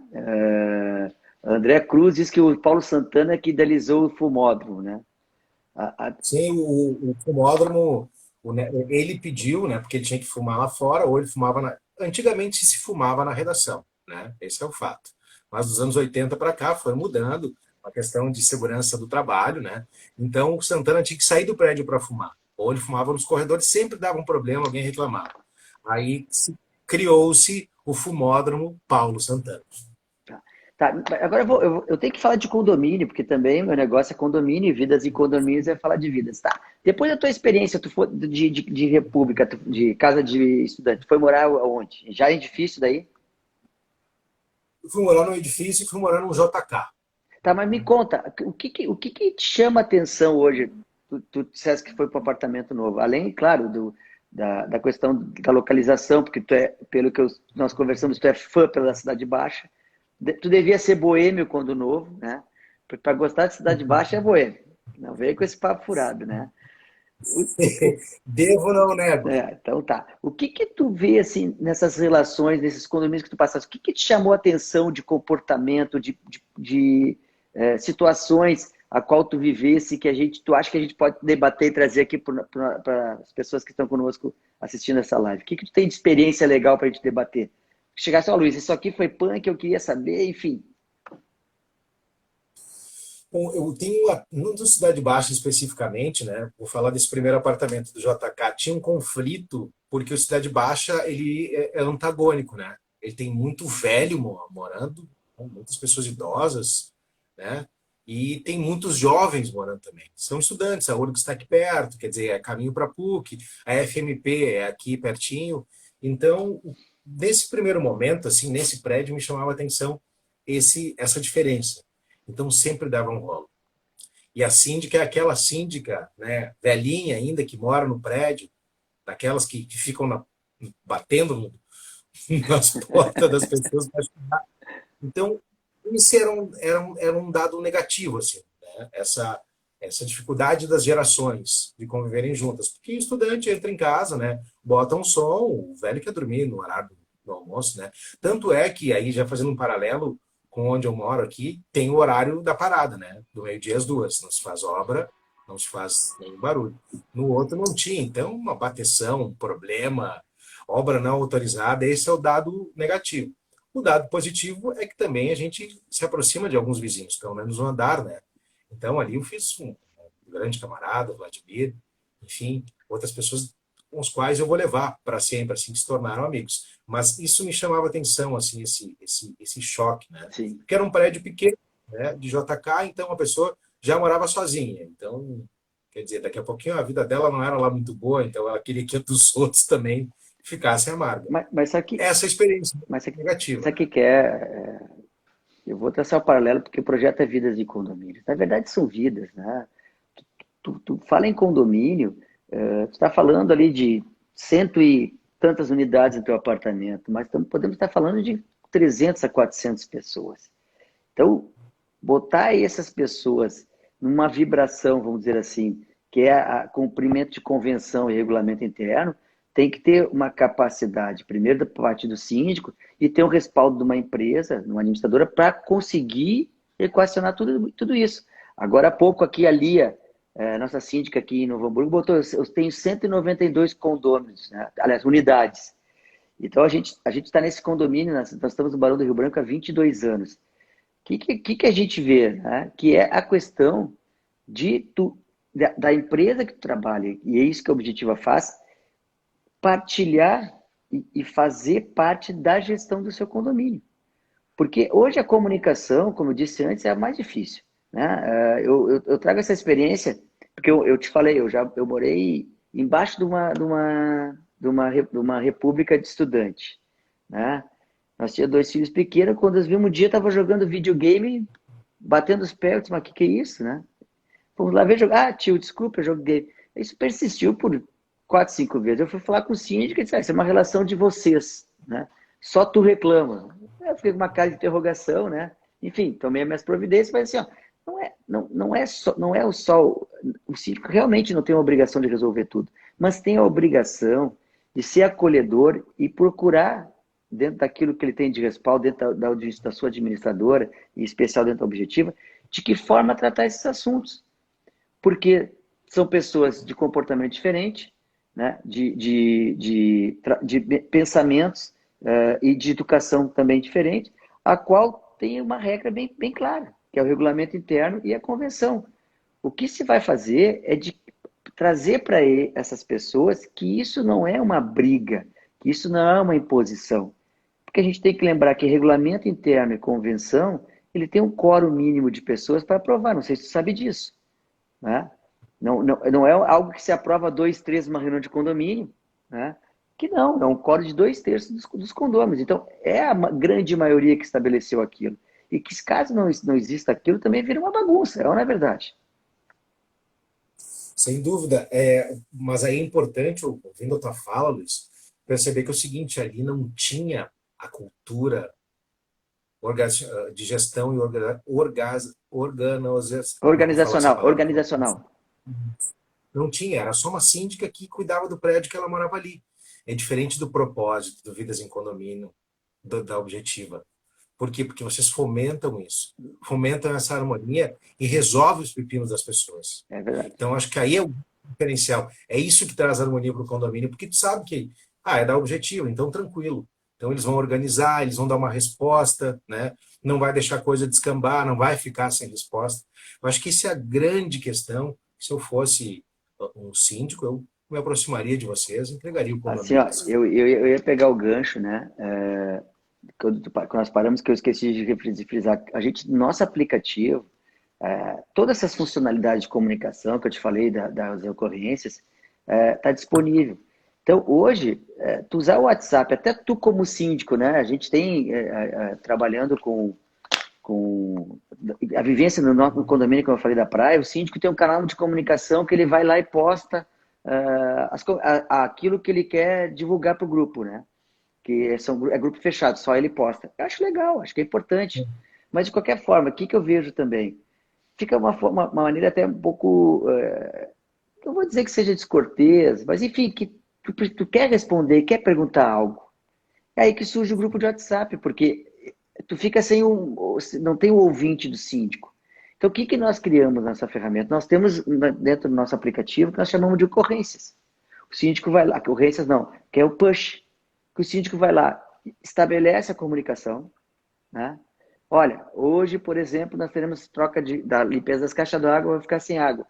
André Cruz diz que o Paulo Santana é que idealizou o Fumódromo, né? Sim, o fumódromo, ele pediu, né? Porque ele tinha que fumar lá fora, ou ele fumava Antigamente se fumava na redação, né? Esse é o fato. Mas dos anos 80 para cá foi mudando a questão de segurança do trabalho, né? Então o Santana tinha que sair do prédio para fumar. Ou ele fumava nos corredores, sempre dava um problema, alguém reclamava. Aí criou-se o fumódromo Paulo Santana. Tá, agora eu tenho que falar de condomínio, porque também meu negócio é condomínio, e vidas em condomínios é falar de vidas, tá? Depois da tua experiência, tu foi de república, de casa de estudante, tu foi morar aonde? Já é difícil daí? Eu fui morar num edifício e fui morar num JK. Tá, mas me conta, o que te chama a atenção hoje? Tu disseste que foi para um apartamento novo, além, claro, da questão da localização, porque pelo que nós conversamos, tu é fã pela Cidade Baixa. Tu devia ser boêmio quando novo, né? Para gostar de Cidade Baixa é boêmio. Não veio com esse papo furado, né? Devo, não nego. Então tá. O que tu vê assim nessas relações, nesses condomínios que tu passaste? O que te chamou a atenção de comportamento, de situações a qual tu vivesse que tu acha que a gente pode debater e trazer aqui para as pessoas que estão conosco assistindo essa live? O que tu tem de experiência legal para a gente debater? Chegasse, ó, Luiz, isso aqui foi punk, eu queria saber, enfim. Bom, eu tenho, no Cidade Baixa especificamente, né? Vou falar desse primeiro apartamento do JK. Tinha um conflito, porque o Cidade Baixa ele é antagônico, né? Ele tem muito velho morando, muitas pessoas idosas, né? E tem muitos jovens morando também. São estudantes, a URGS está aqui perto, quer dizer, é caminho para a PUC, a FMP é aqui pertinho. Então, nesse primeiro momento, assim, nesse prédio, me chamava a atenção essa diferença. Então, sempre dava um rolo. E a síndica é aquela síndica, né, velhinha ainda, que mora no prédio, daquelas que ficam batendo nas portas das pessoas. Então, esse era um dado negativo, assim, né? Essa dificuldade das gerações de conviverem juntas. Porque o estudante entra em casa, né? Bota um som, o velho quer dormir no horário do almoço, né? Tanto é que aí, já fazendo um paralelo com onde eu moro aqui, tem o horário da parada, né? Do meio-dia às 2. Não se faz obra, não se faz nenhum barulho. No outro não tinha. Então, uma bateção, um problema, obra não autorizada, esse é o dado negativo. O dado positivo é que também a gente se aproxima de alguns vizinhos, pelo menos um andar, né? Então ali eu fiz um grande camarada, o Vladimir, enfim, outras pessoas com os quais eu vou levar para sempre, assim, que se tornaram amigos. Mas isso me chamava atenção, assim, esse choque, né? Sim. Porque era um prédio pequeno, né, de JK, então a pessoa já morava sozinha. Então, quer dizer, daqui a pouquinho a vida dela não era lá muito boa, então ela queria que a dos outros também ficasse amarga. Mas sabe que, Essa experiência mas sabe, negativa, sabe né? que eu vou traçar o paralelo porque o projeto é vidas de condomínios. Na verdade, são vidas, né? Tu fala em condomínio, tu está falando ali de cento e tantas unidades no teu apartamento, mas podemos estar falando de 300 a 400 pessoas. Então, botar aí essas pessoas numa vibração, vamos dizer assim, que é a cumprimento de convenção e regulamento interno, tem que ter uma capacidade, primeiro da parte do síndico, e ter um respaldo de uma empresa, de uma administradora, para conseguir equacionar tudo isso. Agora há pouco aqui a Lia, nossa síndica aqui em Novo Hamburgo, botou, eu tenho 192 condôminos, né? Aliás, unidades. Então a gente está nesse condomínio, nós estamos no Barão do Rio Branco há 22 anos. O que a gente vê? Né? Que é a questão da empresa que tu trabalha, e é isso que a Objetiva faz, partilhar e fazer parte da gestão do seu condomínio. Porque hoje a comunicação, como eu disse antes, é a mais difícil. Né? Eu trago essa experiência, porque eu te falei, eu morei embaixo de uma república de estudante. Né? Nós tínhamos 2 filhos pequenos, quando nós vimos um dia, estava jogando videogame, batendo os pés, eu disse, mas o que é isso, né? Fomos lá ver jogar. Ah, tio, desculpa, eu joguei. Isso persistiu por 4, 5 vezes. Eu fui falar com o síndico e disse, isso é uma relação de vocês, né? Só tu reclama. Eu fiquei com uma cara de interrogação, né? Enfim, tomei as minhas providências, mas assim, ó, não é o síndico realmente não tem a obrigação de resolver tudo, mas tem a obrigação de ser acolhedor e procurar, dentro daquilo que ele tem de respaldo, dentro da sua administradora, em especial dentro da objetiva, de que forma tratar esses assuntos. Porque são pessoas de comportamento diferente, né? de pensamentos e de educação também diferente, a qual tem uma regra bem clara, que é o regulamento interno e a convenção. O que se vai fazer é de trazer para essas pessoas que isso não é uma briga, que isso não é uma imposição. Porque a gente tem que lembrar que regulamento interno e convenção, ele tem um quórum mínimo de pessoas para aprovar, não sei se você sabe disso. Né? Não é algo que se aprova 2/3 numa reunião de condomínio, né? Que não, é um quórum de 2/3 dos condôminos. Então, é a grande maioria que estabeleceu aquilo. E que, caso não exista aquilo, também vira uma bagunça, não é verdade? Sem dúvida, mas aí é importante, ouvindo a tua fala, Luiz, perceber que é o seguinte, ali não tinha a cultura de gestão e organização, não vou falar essa Organizacional, palavra, organizacional. não tinha, era só uma síndica que cuidava do prédio que ela morava ali. É diferente do propósito do Vidas em Condomínio, da Objetiva. Por quê? Porque vocês fomentam isso, fomentam essa harmonia e resolvem os pepinos das pessoas. É verdade. Então, acho que aí é o diferencial. É isso que traz harmonia para o condomínio, porque tu sabe que é da Objetivo, então tranquilo. Então, eles vão organizar, eles vão dar uma resposta, né? Não vai deixar a coisa descambar, não vai ficar sem resposta. Eu acho que essa é a grande questão. Se eu fosse um síndico, eu me aproximaria de vocês, entregaria o Assim, condomínio ó, dessa forma. eu ia pegar o gancho, né? Quando nós paramos, que eu esqueci de frisar, nosso aplicativo, todas essas funcionalidades de comunicação que eu te falei das ocorrências, está disponível. Então, hoje, tu usar o WhatsApp, até tu como síndico, né? A gente tem, trabalhando com a vivência no condomínio, como eu falei, da praia, o síndico tem um canal de comunicação que ele vai lá e posta aquilo que ele quer divulgar para o grupo, né? Que é grupo fechado, só ele posta. Eu acho legal, acho que é importante. Mas, de qualquer forma, o que que eu vejo também? Fica uma maneira até um pouco, não vou dizer que seja descortês, mas enfim, que tu quer responder, quer perguntar algo. É aí que surge o grupo de WhatsApp, porque tu fica sem não tem o ouvinte do síndico. Então, o que que nós criamos nessa ferramenta? Nós temos dentro do nosso aplicativo que nós chamamos de ocorrências. O síndico vai lá, ocorrências não, que é o push, que o síndico vai lá, estabelece a comunicação, né? Olha, hoje, por exemplo, nós teremos troca da limpeza das caixas d'água, vai ficar sem água.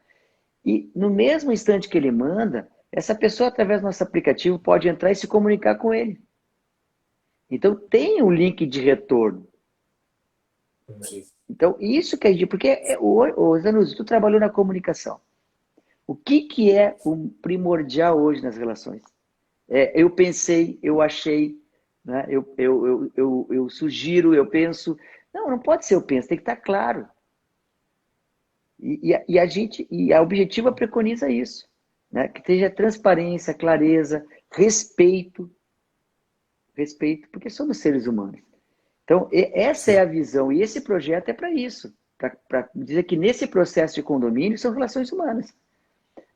E no mesmo instante que ele manda, essa pessoa, através do nosso aplicativo, pode entrar e se comunicar com ele. Então, tem um link de retorno. Então, isso que a gente... Porque, Zanuzzi, tu trabalhou na comunicação. O que é o primordial hoje nas relações? Eu pensei, eu achei, né? Eu sugiro, eu penso. Não pode ser eu penso, tem que estar claro. A objetiva preconiza isso, né? Que seja transparência, clareza, respeito, porque somos seres humanos. Então, essa é a visão, e esse projeto é para isso, para dizer que nesse processo de condomínio são relações humanas.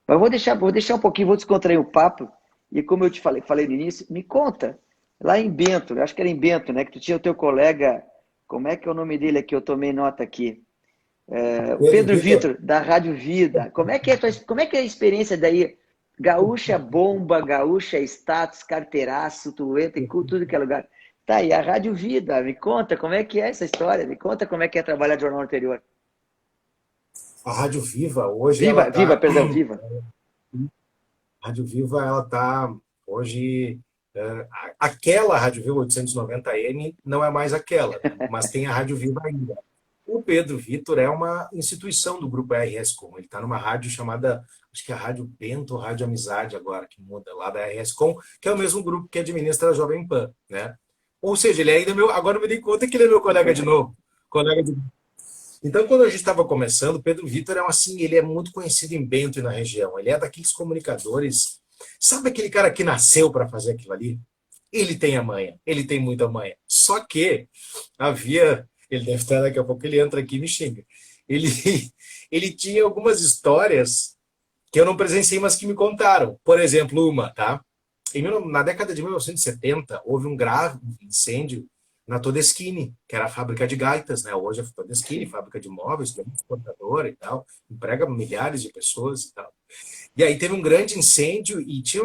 Mas vou deixar um pouquinho, vou descontrair o papo, e como eu te falei no início, me conta, lá em Bento, eu acho que era em Bento, né, que tu tinha o teu colega, como é que é o nome dele aqui, eu tomei nota aqui, o Pedro Vitor, da Rádio Vida. Como é que é a experiência daí? Gaúcha bomba, gaúcha status, carteiraço, tu entra em tudo que é lugar. Tá aí, a Rádio Vida, me conta como é que é essa história, me conta como é que é trabalhar de jornal anterior. A Rádio Viva, hoje ela Viva, viva, está... perdão, viva. A Rádio Viva, ela está hoje... aquela Rádio Viva 890M não é mais aquela, né? Mas tem a Rádio Viva ainda. O Pedro Vitor é uma instituição do grupo RS Com. Ele está numa rádio chamada, acho que é a Rádio Bento ou Rádio Amizade agora, que muda lá da RS Com, que é o mesmo grupo que administra a Jovem Pan, né? Ou seja, ele ainda é meu, agora eu me dei conta que ele é meu colega de novo. Colega de... Então, quando a gente estava começando, o Pedro Vitor é assim, ele é muito conhecido em Bento e na região. Ele é daqueles comunicadores. Sabe aquele cara que nasceu para fazer aquilo ali? Ele tem a manha, ele tem muita manha. Só que havia, ele deve estar daqui a pouco, ele entra aqui e me xinga. Ele, ele tinha algumas histórias que eu não presenciei, mas que me contaram. Por exemplo, uma, tá? Na década de 1970, houve um grave incêndio na Todeschini, que era a fábrica de gaitas, né? Hoje é a Todeschini, fábrica de móveis, grande exportadora e tal, emprega milhares de pessoas e tal. E aí teve um grande incêndio e tinha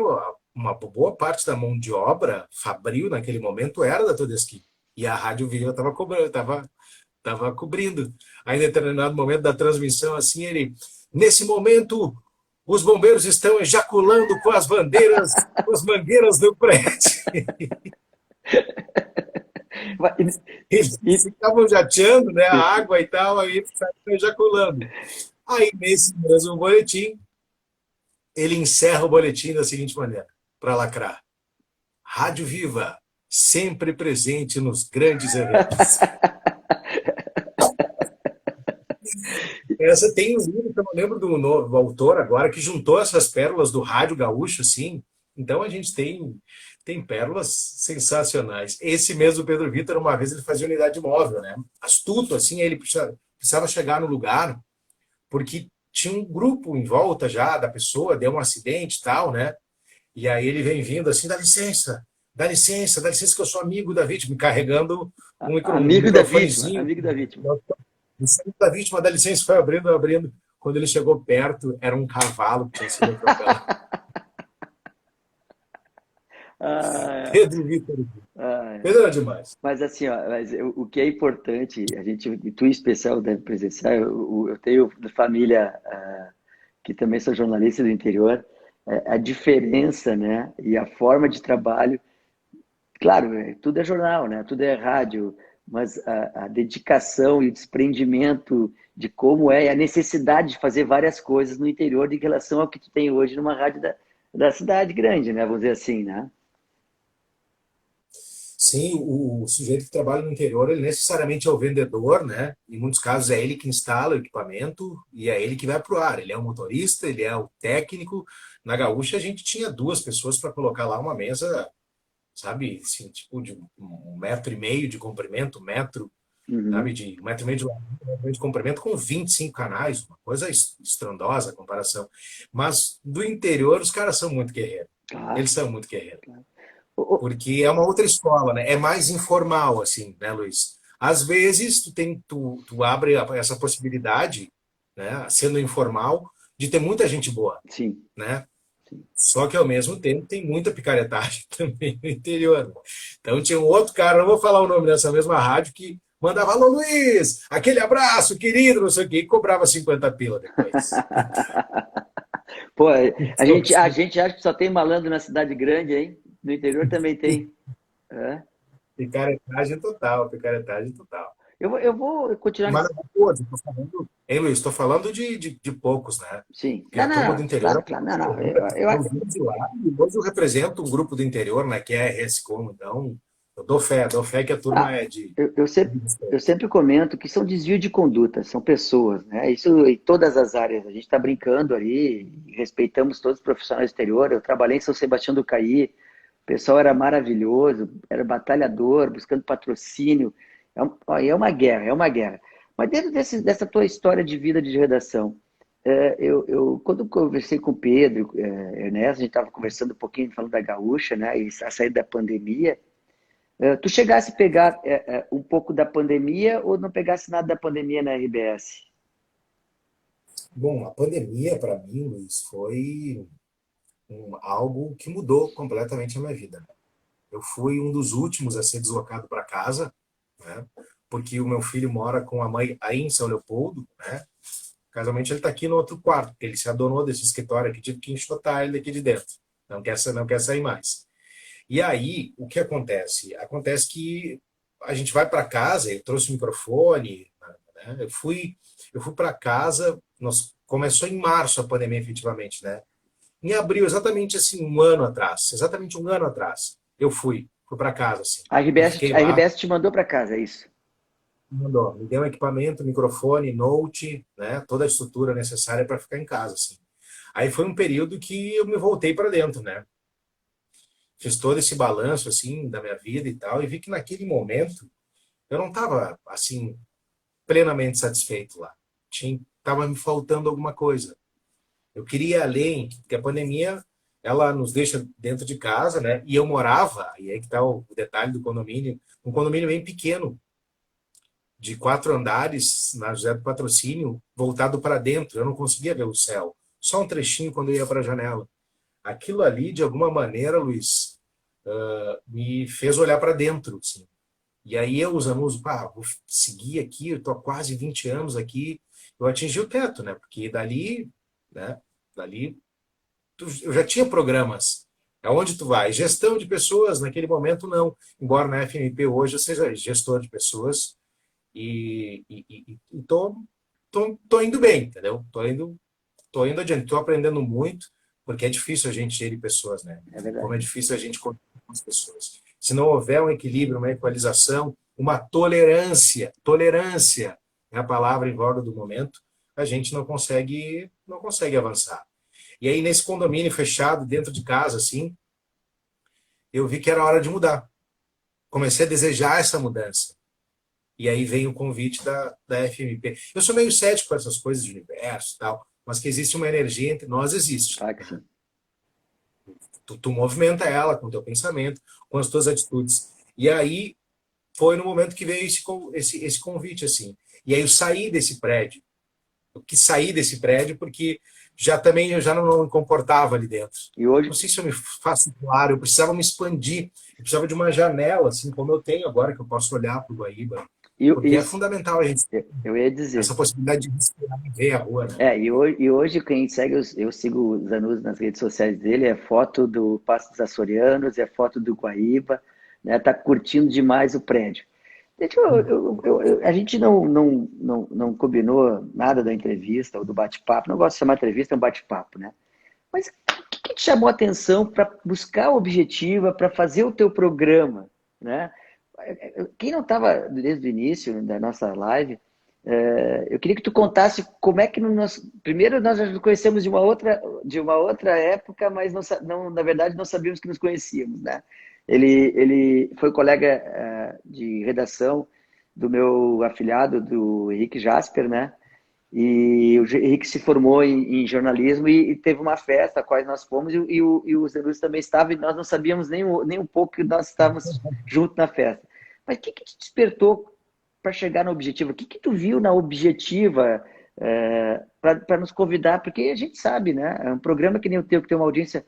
uma boa parte da mão de obra fabril naquele momento era da Todeschini. E a Rádio Viva estava cobrindo. Aí, em determinado momento da transmissão, assim, nesse momento, os bombeiros estão ejaculando com as mangueiras do prédio. Eles ficavam jateando, né, a água e tal, aí estavam ejaculando. Aí, nesse mesmo boletim, ele encerra o boletim da seguinte maneira, para lacrar. Rádio Viva, sempre presente nos grandes eventos. Essa tem um livro que eu não lembro do novo autor agora, que juntou essas pérolas do rádio gaúcho, assim. Então a gente tem pérolas sensacionais. Esse mesmo Pedro Vitor, uma vez ele fazia unidade móvel, né? Astuto, assim, ele precisava chegar no lugar, porque tinha um grupo em volta já da pessoa, deu um acidente e tal, né? E aí ele vem vindo assim, dá licença que eu sou amigo da vítima, carregando um microfonezinho. Amigo da vítima. Da vítima, dá licença, foi abrindo. Quando ele chegou perto, era um cavalo que tinha sido atropelado. Pedro Vitor. Pedro era demais. Mas assim, ó, o que é importante, e tu em especial deve presenciar, eu tenho família que também sou jornalista do interior, a diferença, né, e a forma de trabalho, claro, tudo é jornal, né, tudo é rádio, mas a dedicação e o desprendimento de como é a necessidade de fazer várias coisas no interior em relação ao que tu tem hoje numa rádio da cidade grande, né, vamos dizer assim, né? Sim, o sujeito que trabalha no interior, ele necessariamente é o vendedor, né? Em muitos casos é ele que instala o equipamento e é ele que vai para o ar. Ele é o motorista, ele é o técnico. Na Gaúcha a gente tinha 2 pessoas para colocar lá uma mesa, sabe, assim, tipo de 1,5 metro de comprimento, 1 metro Uhum. sabe? De 1,5 m de largura, 1,5 m de comprimento, com 25 canais, uma coisa estrondosa a comparação. Mas do interior, os caras são muito guerreiros. Claro, Eles são muito guerreiros. claro. O- Porque é uma outra escola, né? É mais informal, assim, né, Luiz? Às vezes, tu abre essa possibilidade, né, sendo informal, de ter muita gente boa, sim, né? sim. Só que ao mesmo tempo tem muita picaretagem também no interior, né? Então tinha um outro cara, não vou falar o nome dessa mesma rádio, que mandava, alô Luiz, aquele abraço, querido, não sei o quê, e cobrava 50 pila depois. Pô, Então, a assim, gente acha que só tem malandro na cidade grande, hein? No interior também tem. É. picaretagem total, picaretagem total. Eu vou continuar. Mas, pô, estou falando, hein, Luiz, estou falando de poucos, né? Sim. Porque Não, a turma não, do não. interior é Claro, uma claro. Não, não. loucura. Eu vim de lá e hoje eu represento um grupo do interior, né, que é a RS Com, então eu dou fé que a turma Ah, é de. eu sempre comento que são desvio de conduta, são pessoas, né? Isso em todas as áreas. A gente está brincando ali, respeitamos todos os profissionais do exterior. Eu trabalhei em São Sebastião do Caí, o pessoal era maravilhoso, era batalhador, buscando patrocínio. É uma guerra, é uma guerra. Mas dentro dessa tua história de vida de redação, quando eu conversei com o Pedro, Ernesto, a gente estava conversando um pouquinho, falando da gaúcha, né? E a saída da pandemia. Tu chegasse a pegar um pouco da pandemia ou não pegasse nada da pandemia na RBS? Bom, a pandemia, para mim, Luiz, foi algo que mudou completamente a minha vida, né? Eu fui um dos últimos a ser deslocado para casa, né? Porque o meu filho mora com a mãe aí em São Leopoldo, né? Casualmente ele está aqui no outro quarto, porque ele se adonou desse escritório aqui, tive que enxotar ele aqui de dentro. Não quer sair mais. E aí, o que acontece? Acontece que a gente vai para casa, eu trouxe o microfone, né? Eu fui para casa, começou em março a pandemia, efetivamente, né? Em abril, exatamente assim, um ano atrás, exatamente um ano atrás, fui para casa, assim, e fiquei A lá. RBS te mandou para casa, é isso? Mandou, me deu um equipamento, microfone, note, né? Toda a estrutura necessária para ficar em casa, assim. Aí foi um período que eu me voltei para dentro, né? Fiz todo esse balanço, assim, da minha vida e tal, e vi que naquele momento eu não estava, assim, plenamente satisfeito lá. Tava me faltando alguma coisa. Eu queria ir além, porque a pandemia, ela nos deixa dentro de casa, né? E eu morava, e aí que está o detalhe do condomínio, um condomínio bem pequeno, de 4 andares, na José do Patrocínio, voltado para dentro. Eu não conseguia ver o céu. Só um trechinho quando eu ia para a janela. Aquilo ali, de alguma maneira, Luiz, me fez olhar para dentro, assim. E aí eu, os alunos, pá, vou seguir aqui, eu tô há quase 20 anos aqui, eu atingi o teto, né? Porque dali, né? Dali, eu já tinha programas. Aonde tu vai? Gestão de pessoas, naquele momento não. Embora na FMP hoje eu seja gestor de pessoas e tô indo bem, entendeu? Tô indo adiante, tô aprendendo muito, porque é difícil a gente gerir pessoas, né? É Como é verdade. difícil a gente conviver com as pessoas. Se não houver um equilíbrio, uma equalização, uma tolerância é a palavra em voga do momento, a gente não consegue avançar. E aí nesse condomínio fechado dentro de casa assim, eu vi que era hora de mudar. Comecei a desejar essa mudança. E aí vem o convite da FMP. Eu sou meio cético com essas coisas de universo e tal, mas que existe uma energia entre nós, existe. Claro que sim. Tu movimenta ela com o teu pensamento, com as tuas atitudes. E aí foi no momento que veio esse convite, assim. E aí eu saí desse prédio. Eu quis sair desse prédio porque eu já não me comportava ali dentro. E hoje, Não sei se eu me faço claro, eu precisava me expandir. Eu precisava de uma janela, assim como eu tenho agora, que eu posso olhar para o Guaíba. Porque é isso, fundamental a gente eu ia dizer. essa possibilidade de respirar e ver a rua, né? E hoje quem segue, eu sigo o Zanus nas redes sociais dele, é foto do Passo dos Açorianos, é foto do Guaíba, né? Tá curtindo demais o prédio. Deixa a gente não combinou nada da entrevista ou do bate-papo, não gosto de chamar entrevista, é um bate-papo, né? Mas o que te chamou a atenção para buscar a objetiva, para fazer o teu programa, né? Quem não estava desde o início da nossa live, eu queria que tu contasse como é que primeiro nós já nos conhecemos de uma outra época, mas na verdade não sabíamos que nos conhecíamos, né? Ele foi colega de redação do meu afilhado, do Henrique Jasper, né? E o Henrique se formou em jornalismo e teve uma festa a qual nós fomos e o Zanussi também estava e nós não sabíamos nem um pouco que nós estávamos juntos na festa. Mas o que te despertou para chegar no Objetiva? O que tu viu na Objetiva para nos convidar? Porque a gente sabe, né? É um programa que nem o teu, que tem uma audiência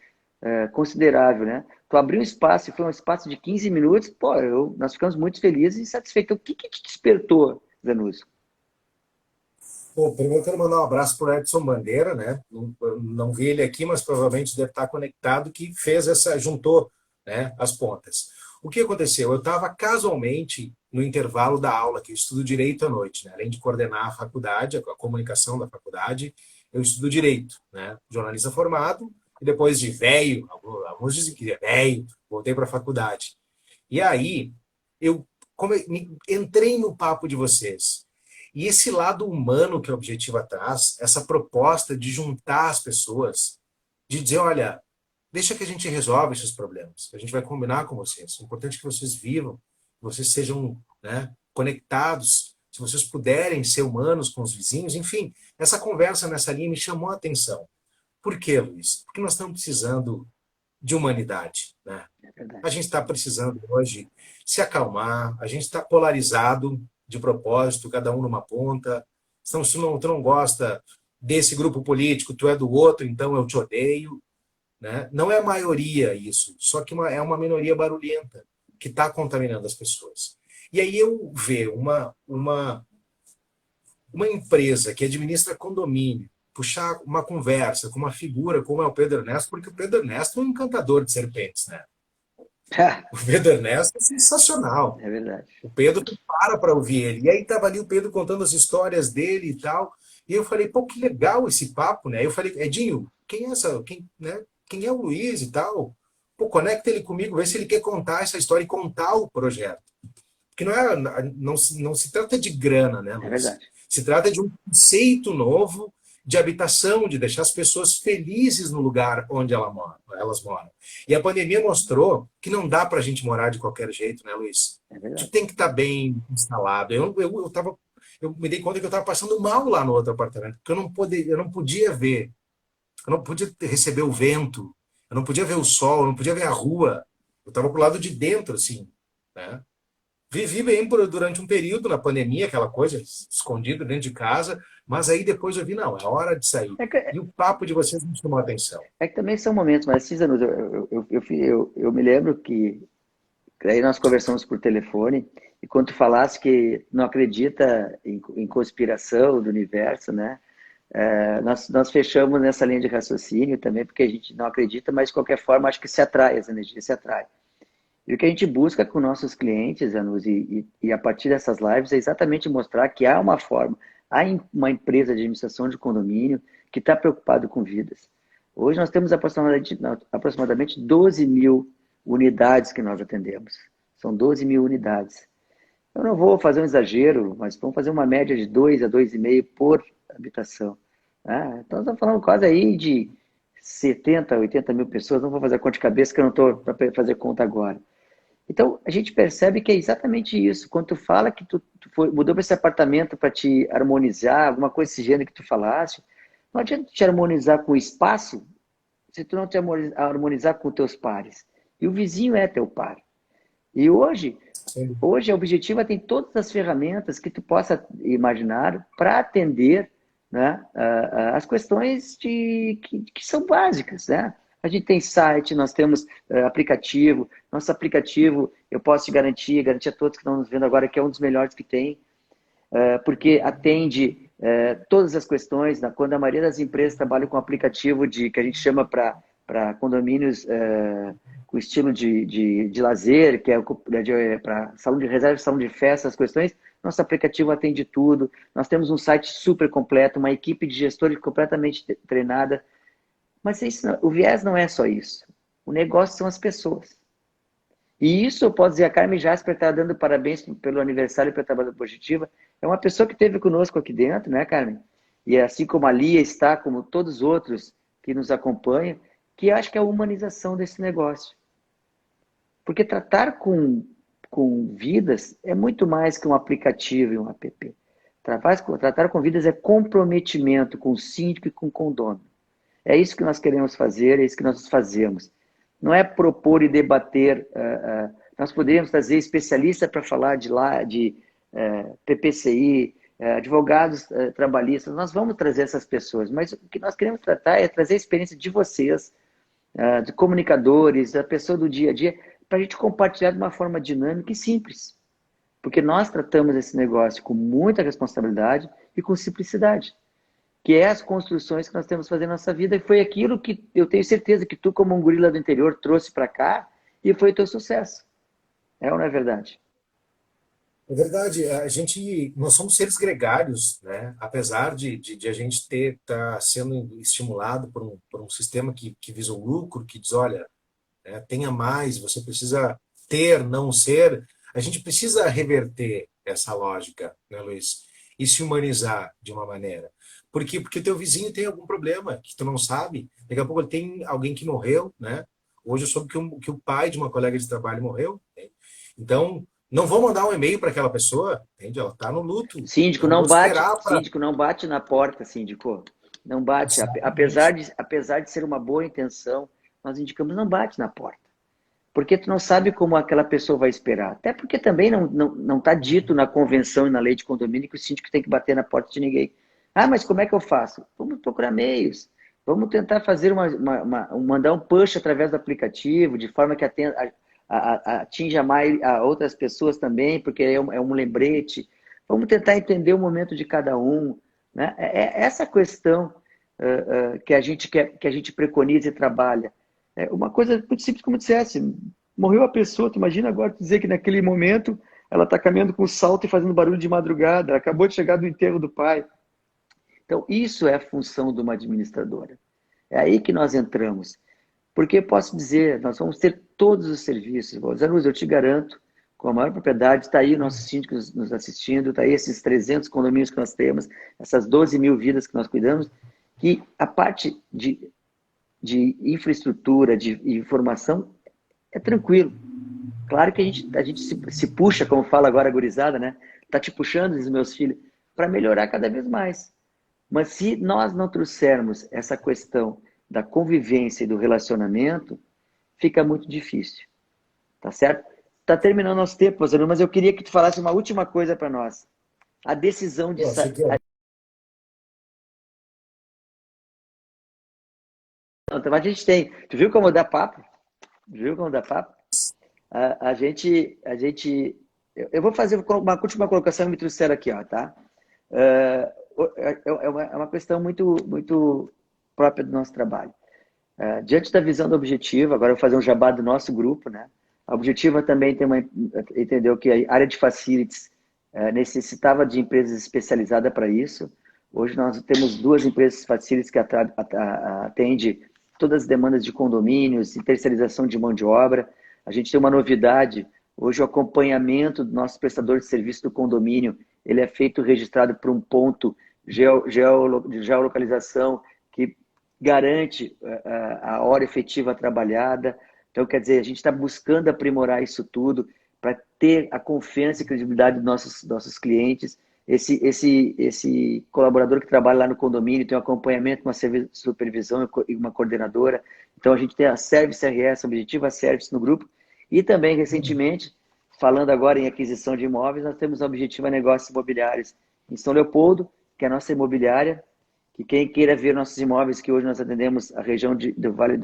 considerável, né? Tu abriu um espaço, e foi um espaço de 15 minutos, pô, nós ficamos muito felizes e satisfeitos. O que te despertou, Zanussi? Bom, primeiro eu quero mandar um abraço para o Edson Bandeira, né? Não vi ele aqui, mas provavelmente deve estar conectado, que fez juntou, né, as pontas. O que aconteceu? Eu estava casualmente no intervalo da aula, que eu estudo direito à noite, né? Além de coordenar a faculdade, a comunicação da faculdade, eu estudo direito, né? Jornalista formado, e depois de velho, alguns dizem que é velho, voltei para a faculdade. E aí, eu entrei no papo de vocês. E esse lado humano que a Objetiva traz, essa proposta de juntar as pessoas, de dizer, olha, deixa que a gente resolve esses problemas, a gente vai combinar com vocês. É importante que vocês vivam, que vocês sejam, né, conectados, se vocês puderem ser humanos com os vizinhos, enfim, essa conversa nessa linha me chamou a atenção. Por quê, Luiz? Porque nós estamos precisando de humanidade, né? A gente está precisando hoje se acalmar, a gente está polarizado de propósito, cada um numa ponta. Então, se tu não gosta desse grupo político, tu é do outro, então eu te odeio. Né? Não é a maioria isso, só que é uma minoria barulhenta que está contaminando as pessoas. E aí eu ver uma empresa que administra condomínio puxar uma conversa com uma figura como é o Pedro Ernesto, porque o Pedro Ernesto é um encantador de serpentes, né? O Pedro Ernesto é sensacional. É verdade. O Pedro para ouvir ele. E aí estava ali o Pedro contando as histórias dele e tal. E eu falei, pô, que legal esse papo, né? Eu falei, Edinho, quem é essa? Quem é o Luiz e tal? Pô, conecta ele comigo, vê se ele quer contar essa história e contar o projeto. Porque não se trata de grana, né, Luiz? É verdade. Se trata de um conceito novo de habitação, de deixar as pessoas felizes no lugar onde elas moram. E a pandemia mostrou que não dá para a gente morar de qualquer jeito, né, Luiz? É A gente verdade. tem que estar bem instalado. Eu me dei conta que eu estava passando mal lá no outro apartamento, porque eu não podia ver, eu não podia receber o vento, eu não podia ver o sol, eu não podia ver a rua. Eu estava pro lado de dentro, assim, né? Vivi bem durante um período na pandemia, aquela coisa, escondido dentro de casa, mas aí depois eu vi, não, é hora de sair. É que, E o papo de vocês me chamou a atenção. é que também são momentos, mas esses anos, eu me lembro que aí nós conversamos por telefone e quando tu falasse que não acredita em conspiração do universo, né? Nós fechamos nessa linha de raciocínio também, porque a gente não acredita, mas de qualquer forma acho que se atrai, as energias se atraem. E o que a gente busca com nossos clientes, Anus, e a partir dessas lives é exatamente mostrar que há uma forma, há uma empresa de administração de condomínio que está preocupado com vidas. Hoje nós temos aproximadamente 12 mil unidades que nós atendemos. São 12 mil unidades. Eu não vou fazer um exagero, mas vamos fazer uma média de 2 a 2,5 por habitação. Então, nós estamos falando quase aí de 70, 80 mil pessoas. Não vou fazer a conta de cabeça, que eu não estou para fazer conta agora. Então, a gente percebe que é exatamente isso. Quando tu fala que mudou para esse apartamento para te harmonizar, alguma coisa desse gênero que tu falaste, não adianta te harmonizar com o espaço se tu não te harmonizar com os teus pares. E o vizinho é teu par. E hoje a Objetiva tem todas as ferramentas que tu possa imaginar para atender, né, as questões que são básicas, né? A gente tem site, nós temos aplicativo. Nosso aplicativo, eu posso te garantir a todos que estão nos vendo agora, que é um dos melhores que tem, porque atende todas as questões. Quando a maioria das empresas trabalham com aplicativo que a gente chama para condomínios com estilo de lazer, que é para salão de reserva, salão de festa, as questões, nosso aplicativo atende tudo. Nós temos um site super completo, uma equipe de gestores completamente treinada. Mas o viés não é só isso. O negócio são as pessoas. E isso eu posso dizer, a Carmen Jasper está dando parabéns pelo aniversário e pelo trabalho da Positiva. É uma pessoa que esteve conosco aqui dentro, né, Carmen? E assim como a Lia está, como todos os outros que nos acompanham, que acho que é a humanização desse negócio. Porque tratar com com vidas é muito mais que um aplicativo e um app. Tratar com vidas é comprometimento com o síndico e com o condômino. É isso que nós queremos fazer, é isso que nós fazemos. Não é propor e debater. Nós poderíamos trazer especialistas para falar de PPCI, advogados trabalhistas. Nós vamos trazer essas pessoas, mas o que nós queremos tratar é trazer a experiência de vocês, de comunicadores, da pessoa do dia a dia, para a gente compartilhar de uma forma dinâmica e simples. Porque nós tratamos esse negócio com muita responsabilidade e com simplicidade, que é as construções que nós temos que fazer na nossa vida, e foi aquilo que eu tenho certeza que tu, como um gorila do interior, trouxe para cá, e foi o teu sucesso. É ou não é verdade? É verdade, nós somos seres gregários, né? Apesar de a gente estar sendo estimulado por um sistema que visa o lucro, que diz, olha, tenha mais, você precisa ter, não ser. A gente precisa reverter essa lógica, né, Luiz? E se humanizar de uma maneira. Por quê? Porque o teu vizinho tem algum problema que tu não sabe. Daqui a pouco ele tem alguém que morreu, né? Hoje eu soube que o pai de uma colega de trabalho morreu. Né? Então, não vou mandar um e-mail para aquela pessoa, entende? Ela está no luto. Síndico Não vou não bate, esperar para... síndico não bate na porta, síndico. Não bate. Exatamente. Apesar de ser uma boa intenção, nós indicamos não bate na porta. Porque tu não sabe como aquela pessoa vai esperar. Até porque também não está dito na convenção e na lei de condomínio que o síndico tem que bater na porta de ninguém. Ah, mas como é que eu faço? Vamos procurar meios. Vamos tentar fazer mandar um push através do aplicativo, de forma que atinja mais a outras pessoas também, porque é um lembrete. Vamos tentar entender o momento de cada um. Né? É essa questão que a gente preconiza e trabalha. É uma coisa muito simples, como dissesse, morreu a pessoa, tu imagina agora dizer que naquele momento ela está caminhando com salto e fazendo barulho de madrugada, ela acabou de chegar do enterro do pai. Então, isso é a função de uma administradora. É aí que nós entramos. Porque posso dizer, nós vamos ter todos os serviços. Zanus, eu te garanto, com a maior propriedade, está aí o nosso síndico nos assistindo, está aí esses 300 condomínios que nós temos, essas 12 mil vidas que nós cuidamos, que a parte de infraestrutura, de informação, é tranquilo. Claro que a gente se puxa, como fala agora a gurizada, né? Tá te puxando, diz meus filhos, para melhorar cada vez mais. Mas se nós não trouxermos essa questão da convivência e do relacionamento, fica muito difícil. Tá certo? Tá terminando nosso tempo, Zanu, mas eu queria que tu falasse uma última coisa para nós. A decisão de sair. Então, a gente tem. Tu viu como dá papo? Viu como dá papo? A gente. Eu vou fazer uma última colocação que me trouxeram aqui, ó, tá? É uma questão muito, muito própria do nosso trabalho. Diante da visão do Objetiva, agora eu vou fazer um jabá do nosso grupo, né? A Objetiva também entendeu que a área de facilities necessitava de empresas especializadas para isso. Hoje nós temos 2 empresas facilities que atendem todas as demandas de condomínios e terceirização de mão de obra. A gente tem uma novidade. Hoje o acompanhamento do nosso prestador de serviço do condomínio, ele é feito registrado por um ponto de geolocalização que garante a hora efetiva trabalhada. Então, quer dizer, a gente está buscando aprimorar isso tudo para ter a confiança e credibilidade dos nossos clientes. Esse colaborador que trabalha lá no condomínio tem um acompanhamento, uma supervisão e uma coordenadora. Então, a gente tem a Service RS, Objetiva Service no grupo. E também, recentemente, falando agora em aquisição de imóveis, nós temos a Objetiva Negócios Imobiliários em São Leopoldo, que é a nossa imobiliária, que quem queira ver nossos imóveis, que hoje nós atendemos a região do Vale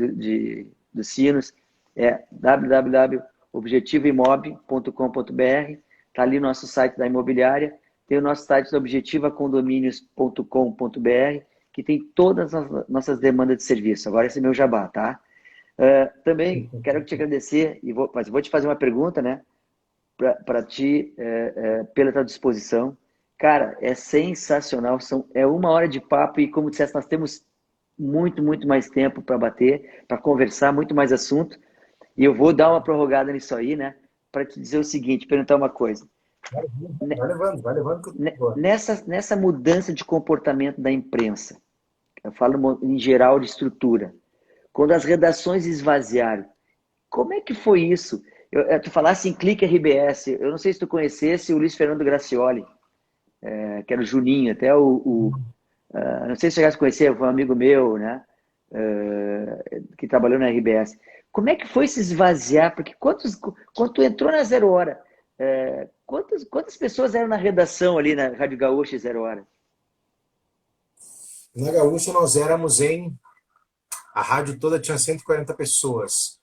dos Sinos, é www.objetivoimob.com.br. Está ali o nosso site da imobiliária. Tem o nosso site objetivacondomínios.com.br, que tem todas as nossas demandas de serviço. Agora esse é meu jabá, tá? Também quero te agradecer, mas vou te fazer uma pergunta, né? Para ti, pela tua disposição. Cara, é sensacional. É 1 hora de papo e, como disseste, nós temos muito, muito mais tempo para bater, para conversar, muito mais assunto. E eu vou dar uma prorrogada nisso aí, né? Para te dizer o seguinte, perguntar uma coisa. Vai levando. Nessa mudança de comportamento da imprensa, eu falo em geral de estrutura, quando as redações esvaziaram, como é que foi isso? Tu falasse em Clique RBS. Eu não sei se tu conhecesse o Luiz Fernando Gracioli, que era o Juninho, até não sei se você já conhecer, foi um amigo meu, né? Que trabalhou na RBS. Como é que foi se esvaziar? Porque quando tu entrou na Zero Hora, quantas pessoas eram na redação ali na Rádio Gaúcha Zero Hora? Na Gaúcha nós éramos a rádio toda tinha 140 pessoas.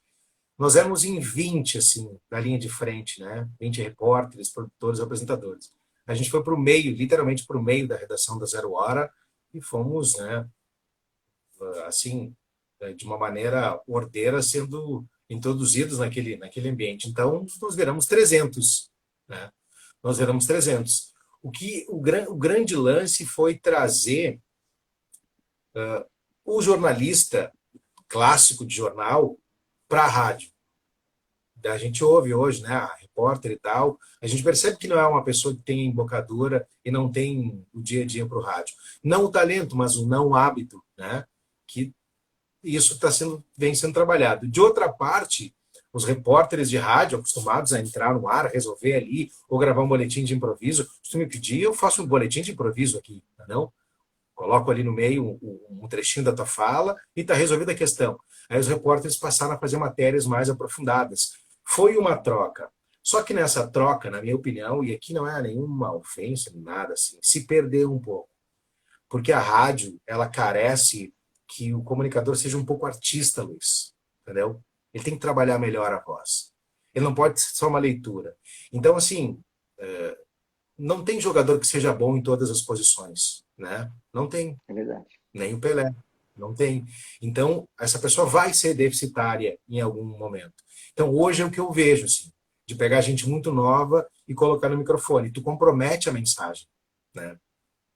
Nós éramos em 20, assim, na linha de frente, né? 20 repórteres, produtores, apresentadores. A gente foi para o meio, literalmente para o meio da redação da Zero Hora e fomos, né, assim, de uma maneira ordeira sendo introduzidos naquele ambiente. Então, nós viramos 300, né? Nós viramos 300. O grande lance foi trazer o jornalista clássico de jornal para a rádio. A gente ouve hoje, né, a repórter e tal, a gente percebe que não é uma pessoa que tem embocadura e não tem o dia a dia para o rádio. Não o talento, mas o não hábito, né, que isso vem sendo trabalhado. De outra parte, os repórteres de rádio, acostumados a entrar no ar, resolver ali, ou gravar um boletim de improviso, se tu me pedir, eu faço um boletim de improviso aqui, não? Coloco ali no meio um trechinho da tua fala e está resolvida a questão. Aí os repórteres passaram a fazer matérias mais aprofundadas. Foi uma troca. Só que nessa troca, na minha opinião, e aqui não é nenhuma ofensa, nada assim, se perdeu um pouco. Porque a rádio, ela carece que o comunicador seja um pouco artista, Luiz. Entendeu? Ele tem que trabalhar melhor a voz. Ele não pode ser só uma leitura. Então, assim, não tem jogador que seja bom em todas as posições, né? Não tem. É verdade. Nem o Pelé. Não tem. Então, essa pessoa vai ser deficitária em algum momento. Então, hoje é o que eu vejo, assim, de pegar gente muito nova e colocar no microfone. Tu compromete a mensagem, né?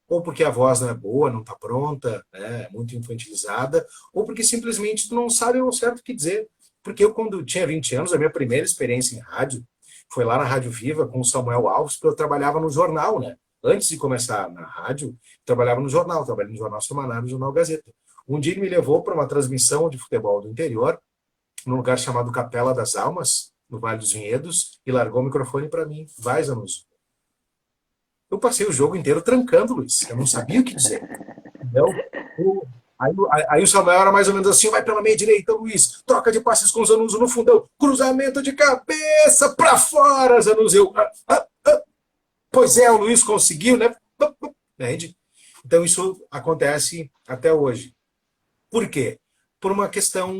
Ou porque a voz não é boa, não está pronta, né? É muito infantilizada, ou porque simplesmente tu não sabe ao certo o que dizer. Porque eu, quando tinha 20 anos, a minha primeira experiência em rádio foi lá na Rádio Viva com o Samuel Alves, porque eu trabalhava no jornal, né? Antes de começar na rádio, trabalhava no jornal, trabalhei no Jornal Semanário, no Jornal Gazeta. Um dia ele me levou para uma transmissão de futebol do interior, num lugar chamado Capela das Almas, no Vale dos Vinhedos, e largou o microfone para mim. Vai, Zanuso. Eu passei o jogo inteiro trancando, Luiz. Eu não sabia o que dizer. Entendeu? Aí o Samuel era mais ou menos assim, vai pela meia direita, Luiz, troca de passes com o Zanuso no fundão, cruzamento de cabeça para fora, Zanuso. Pois é, o Luiz conseguiu, né? Entende? Então isso acontece até hoje. Por quê? Por uma questão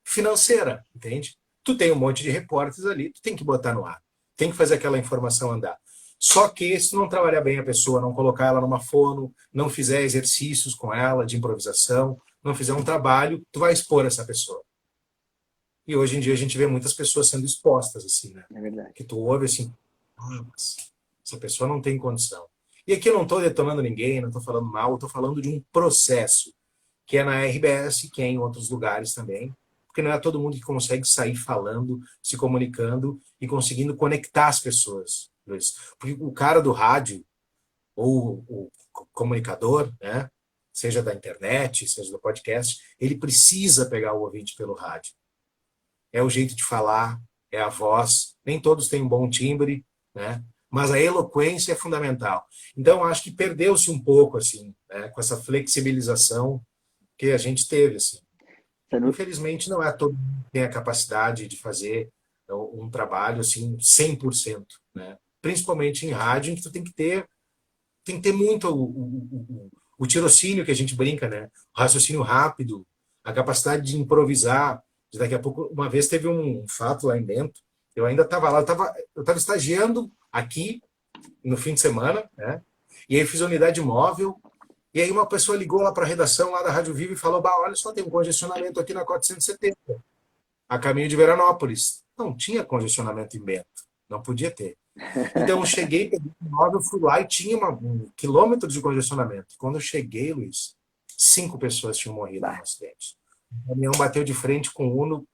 financeira, entende? Tu tem um monte de repórteres ali, tu tem que botar no ar, tem que fazer aquela informação andar. Só que se tu não trabalhar bem a pessoa, não colocar ela numa fono, não fizer exercícios com ela de improvisação, não fizer um trabalho, tu vai expor essa pessoa. E hoje em dia a gente vê muitas pessoas sendo expostas, assim, né? É verdade. Que tu ouve assim, mas essa pessoa não tem condição. E aqui eu não estou detonando ninguém, não estou falando mal, eu estou falando de um processo que é na RBS, que é em outros lugares também, porque não é todo mundo que consegue sair falando, se comunicando e conseguindo conectar as pessoas. Porque o cara do rádio, ou o comunicador, né, seja da internet, seja do podcast, ele precisa pegar o ouvinte pelo rádio. É o jeito de falar, é a voz, nem todos têm um bom timbre, né? Mas a eloquência é fundamental. Então, acho que perdeu-se um pouco, assim, né, com essa flexibilização que a gente teve, assim. Infelizmente, não é todo mundo que tem a capacidade de fazer um trabalho, assim, 100%, né? Principalmente em rádio, em que tu tem que ter muito o tirocínio que a gente brinca, né? O raciocínio rápido, a capacidade de improvisar. Daqui a pouco, uma vez teve um fato lá em Bento, eu ainda estava lá, eu estava estagiando aqui no fim de semana, né? E aí fiz a unidade móvel, e aí uma pessoa ligou lá para a redação lá da Rádio Viva e falou, bah, olha só, tem um congestionamento aqui na 470, a caminho de Veranópolis. Não tinha congestionamento em Bento, não podia ter. Então eu cheguei, peguei o móvel, fui lá e tinha um quilômetro de congestionamento. Quando eu cheguei, Luiz, 5 pessoas tinham morrido no acidente. O caminhão bateu de frente com o Uno.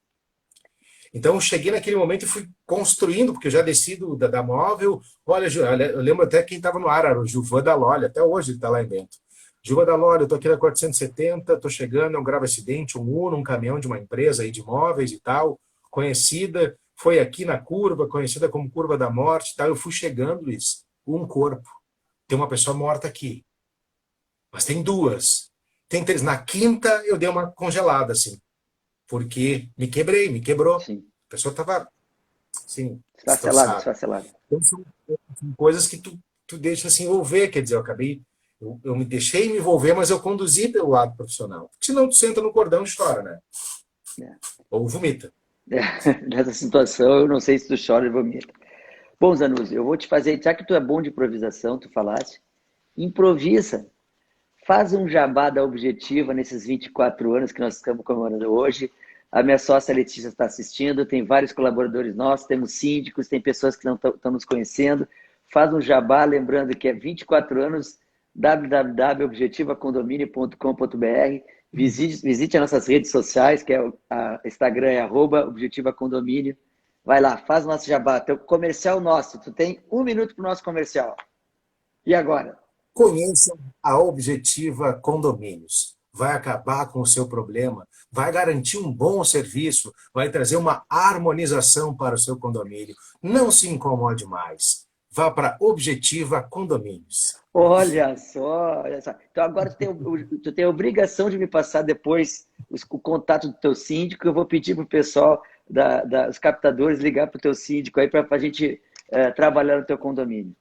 Então eu cheguei naquele momento e fui construindo, porque eu já desci da móvel. Olha, eu lembro até quem estava no ar, era o Gilvan Daloli, até hoje ele está lá em Bento. Gilvan Daloli, eu estou aqui na 470, estou chegando, é um grave acidente, um Uno, um caminhão de uma empresa aí de móveis e tal, conhecida. foi aqui na curva, conhecida como Curva da Morte, tá? Eu fui chegando, Luiz, um corpo. Tem uma pessoa morta aqui, mas tem duas. Tem três. Na quinta, eu dei uma congelada, assim, porque me quebrou. Sim. A pessoa estava, assim, Esfacelado, destroçada. esfacelado. Então, são coisas que tu deixa se envolver, quer dizer, eu me deixei me envolver, mas eu conduzi pelo lado profissional. Porque senão tu senta no cordão e chora, né? É. Ou vomita. Nessa situação, eu não sei se tu chora ou vomita. Bom, Zanuzzi, eu vou te fazer, já que tu é bom de improvisação, tu falaste, improvisa. Faz um jabá da Objetiva nesses 24 anos que nós estamos comemorando hoje. A minha sócia Letícia está assistindo, tem vários colaboradores nossos, temos síndicos, tem pessoas que não estão nos conhecendo. Faz um jabá, lembrando que é 24 anos, www.objetivacondomínio.com.br. Visite as nossas redes sociais, que é a Instagram é @objetivacondomínio. Vai lá, faz o nosso jabá. Teu comercial nosso, tu tem 1 minuto para o nosso comercial. E agora? Conheçam a Objetiva Condomínios. Vai acabar com o seu problema, vai garantir um bom serviço, vai trazer uma harmonização para o seu condomínio. Não se incomode mais. Vá para Objetiva Condomínios. Olha só, olha só. Então agora tu tem a obrigação de me passar depois o contato do teu síndico. Eu vou pedir para o pessoal, os captadores, ligar para o teu síndico aí para a gente trabalhar no teu condomínio.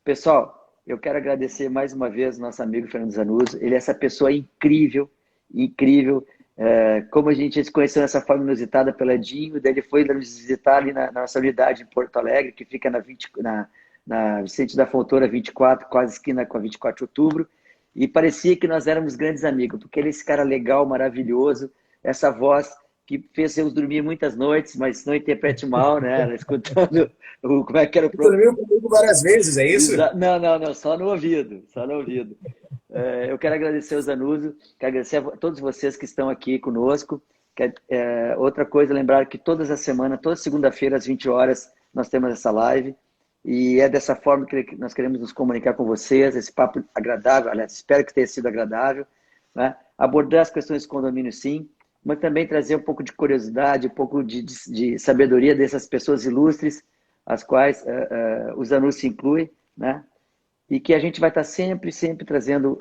Pessoal, eu quero agradecer mais uma vez ao nosso amigo Fernando Zanuzzo. Ele é essa pessoa incrível, incrível. Como a gente se conheceu nessa forma inusitada pela Dinho, daí ele foi nos visitar ali na nossa unidade em Porto Alegre, que fica na Vicente da Fontoura 24, quase esquina com a 24 de outubro, e parecia que nós éramos grandes amigos, porque ele é esse cara legal, maravilhoso, essa voz que fez eu dormir muitas noites, mas não interprete mal, né? Escutando como é que era o... Você dormiu comigo várias vezes, é isso? Não, só no ouvido, só no ouvido. Eu quero agradecer o Zanuzzo, quero agradecer a todos vocês que estão aqui conosco. Outra coisa, lembrar que todas as semanas, toda segunda-feira, às 20 horas, nós temos essa live. E é dessa forma que nós queremos nos comunicar com vocês, esse papo agradável, aliás, espero que tenha sido agradável, né? Abordar as questões de condomínio, sim, mas também trazer um pouco de curiosidade, um pouco de sabedoria dessas pessoas ilustres, as quais o Zanuzzi inclui, né? E que a gente vai estar sempre trazendo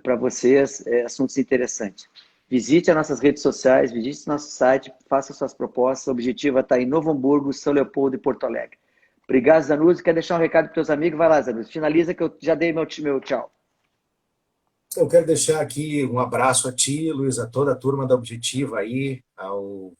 para vocês assuntos interessantes. Visite as nossas redes sociais, visite nosso site, faça suas propostas. O objetivo é estar em Novo Hamburgo, São Leopoldo e Porto Alegre. Obrigado, Zanuzzi. Quer deixar um recado para os teus amigos? Vai lá, Zanuzzi. Finaliza que eu já dei meu tchau. Eu quero deixar aqui um abraço a ti, Luiz, a toda a turma da Objetiva aí, ao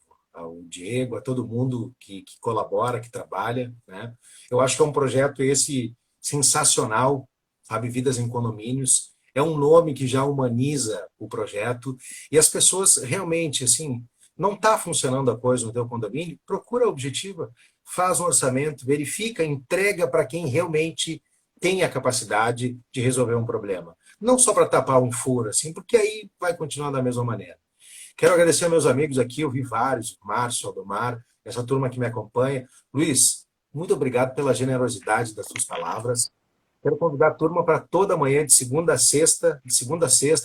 Diego, a todo mundo que colabora, que trabalha, né? Eu acho que é um projeto esse sensacional, sabe? Vidas em Condomínios. É um nome que já humaniza o projeto e as pessoas realmente, assim, não está funcionando a coisa no teu condomínio, procura a Objetiva, faz um orçamento, verifica, entrega para quem realmente tem a capacidade de resolver um problema. Não só para tapar um furo, assim, porque aí vai continuar da mesma maneira. Quero agradecer aos meus amigos aqui, eu vi vários, Márcio, Aldomar, essa turma que me acompanha. Luiz, muito obrigado pela generosidade das suas palavras. Quero convidar a turma para toda manhã, de segunda a sexta,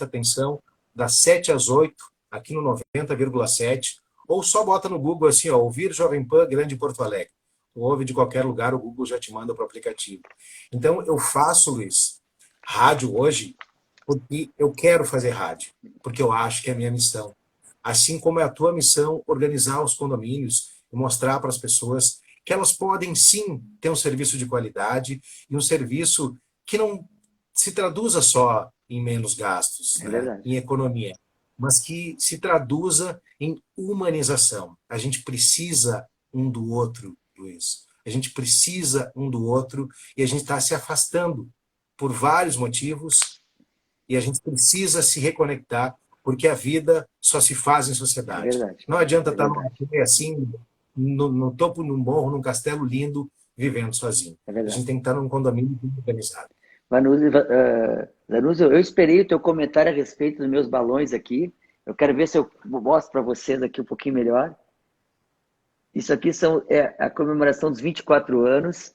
atenção, das 7 às 8, aqui no 90,7, ou só bota no Google assim, ó, ouvir Jovem Pan Grande Porto Alegre. Tu ouve de qualquer lugar, o Google já te manda para o aplicativo. Então, eu faço, Luiz, rádio hoje, porque eu quero fazer rádio, porque eu acho que é a minha missão. Assim como é a tua missão, organizar os condomínios e mostrar para as pessoas que elas podem sim ter um serviço de qualidade e um serviço que não se traduza só em menos gastos, né, em economia, mas que se traduza em humanização. A gente precisa um do outro, Luiz. A gente precisa um do outro e a gente está se afastando por vários motivos e a gente precisa se reconectar porque a vida só se faz em sociedade. Não adianta estar assim, no topo de um morro, num castelo lindo, vivendo sozinho. A gente tem que estar num condomínio organizado. Zanuzzi, eu esperei o teu comentário a respeito dos meus balões aqui. Eu quero ver se eu mostro para vocês aqui um pouquinho melhor. Isso aqui é a comemoração dos 24 anos.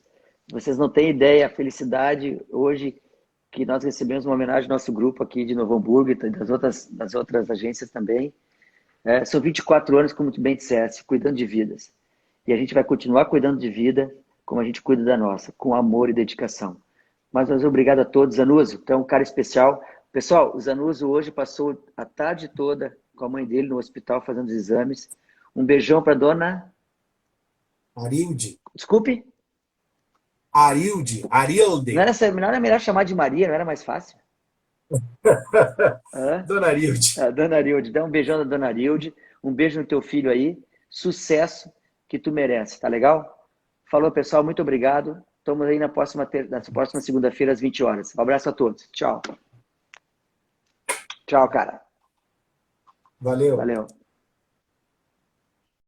Vocês não têm ideia a felicidade hoje que nós recebemos uma homenagem do nosso grupo aqui de Novo Hamburgo e das outras agências também. São 24 anos, como tu bem disseste, cuidando de vidas. E a gente vai continuar cuidando de vida como a gente cuida da nossa, com amor e dedicação. Mais uma vez, obrigado a todos. Zanuzzo, então, um cara especial. Pessoal, o Zanuzzo hoje passou a tarde toda com a mãe dele no hospital fazendo os exames. Um beijão para dona... Arilde. Desculpe? Arilde. Arilde. Não era melhor chamar de Maria, não era mais fácil? Hã? Dona Arilde. A dona Arilde, dá um beijão da dona Arilde. Um beijo no teu filho aí. Sucesso que tu merece, tá legal? Falou, pessoal, muito obrigado. Estamos aí na próxima segunda-feira, às 20 horas. Um abraço a todos. Tchau. Tchau, cara. Valeu. Valeu.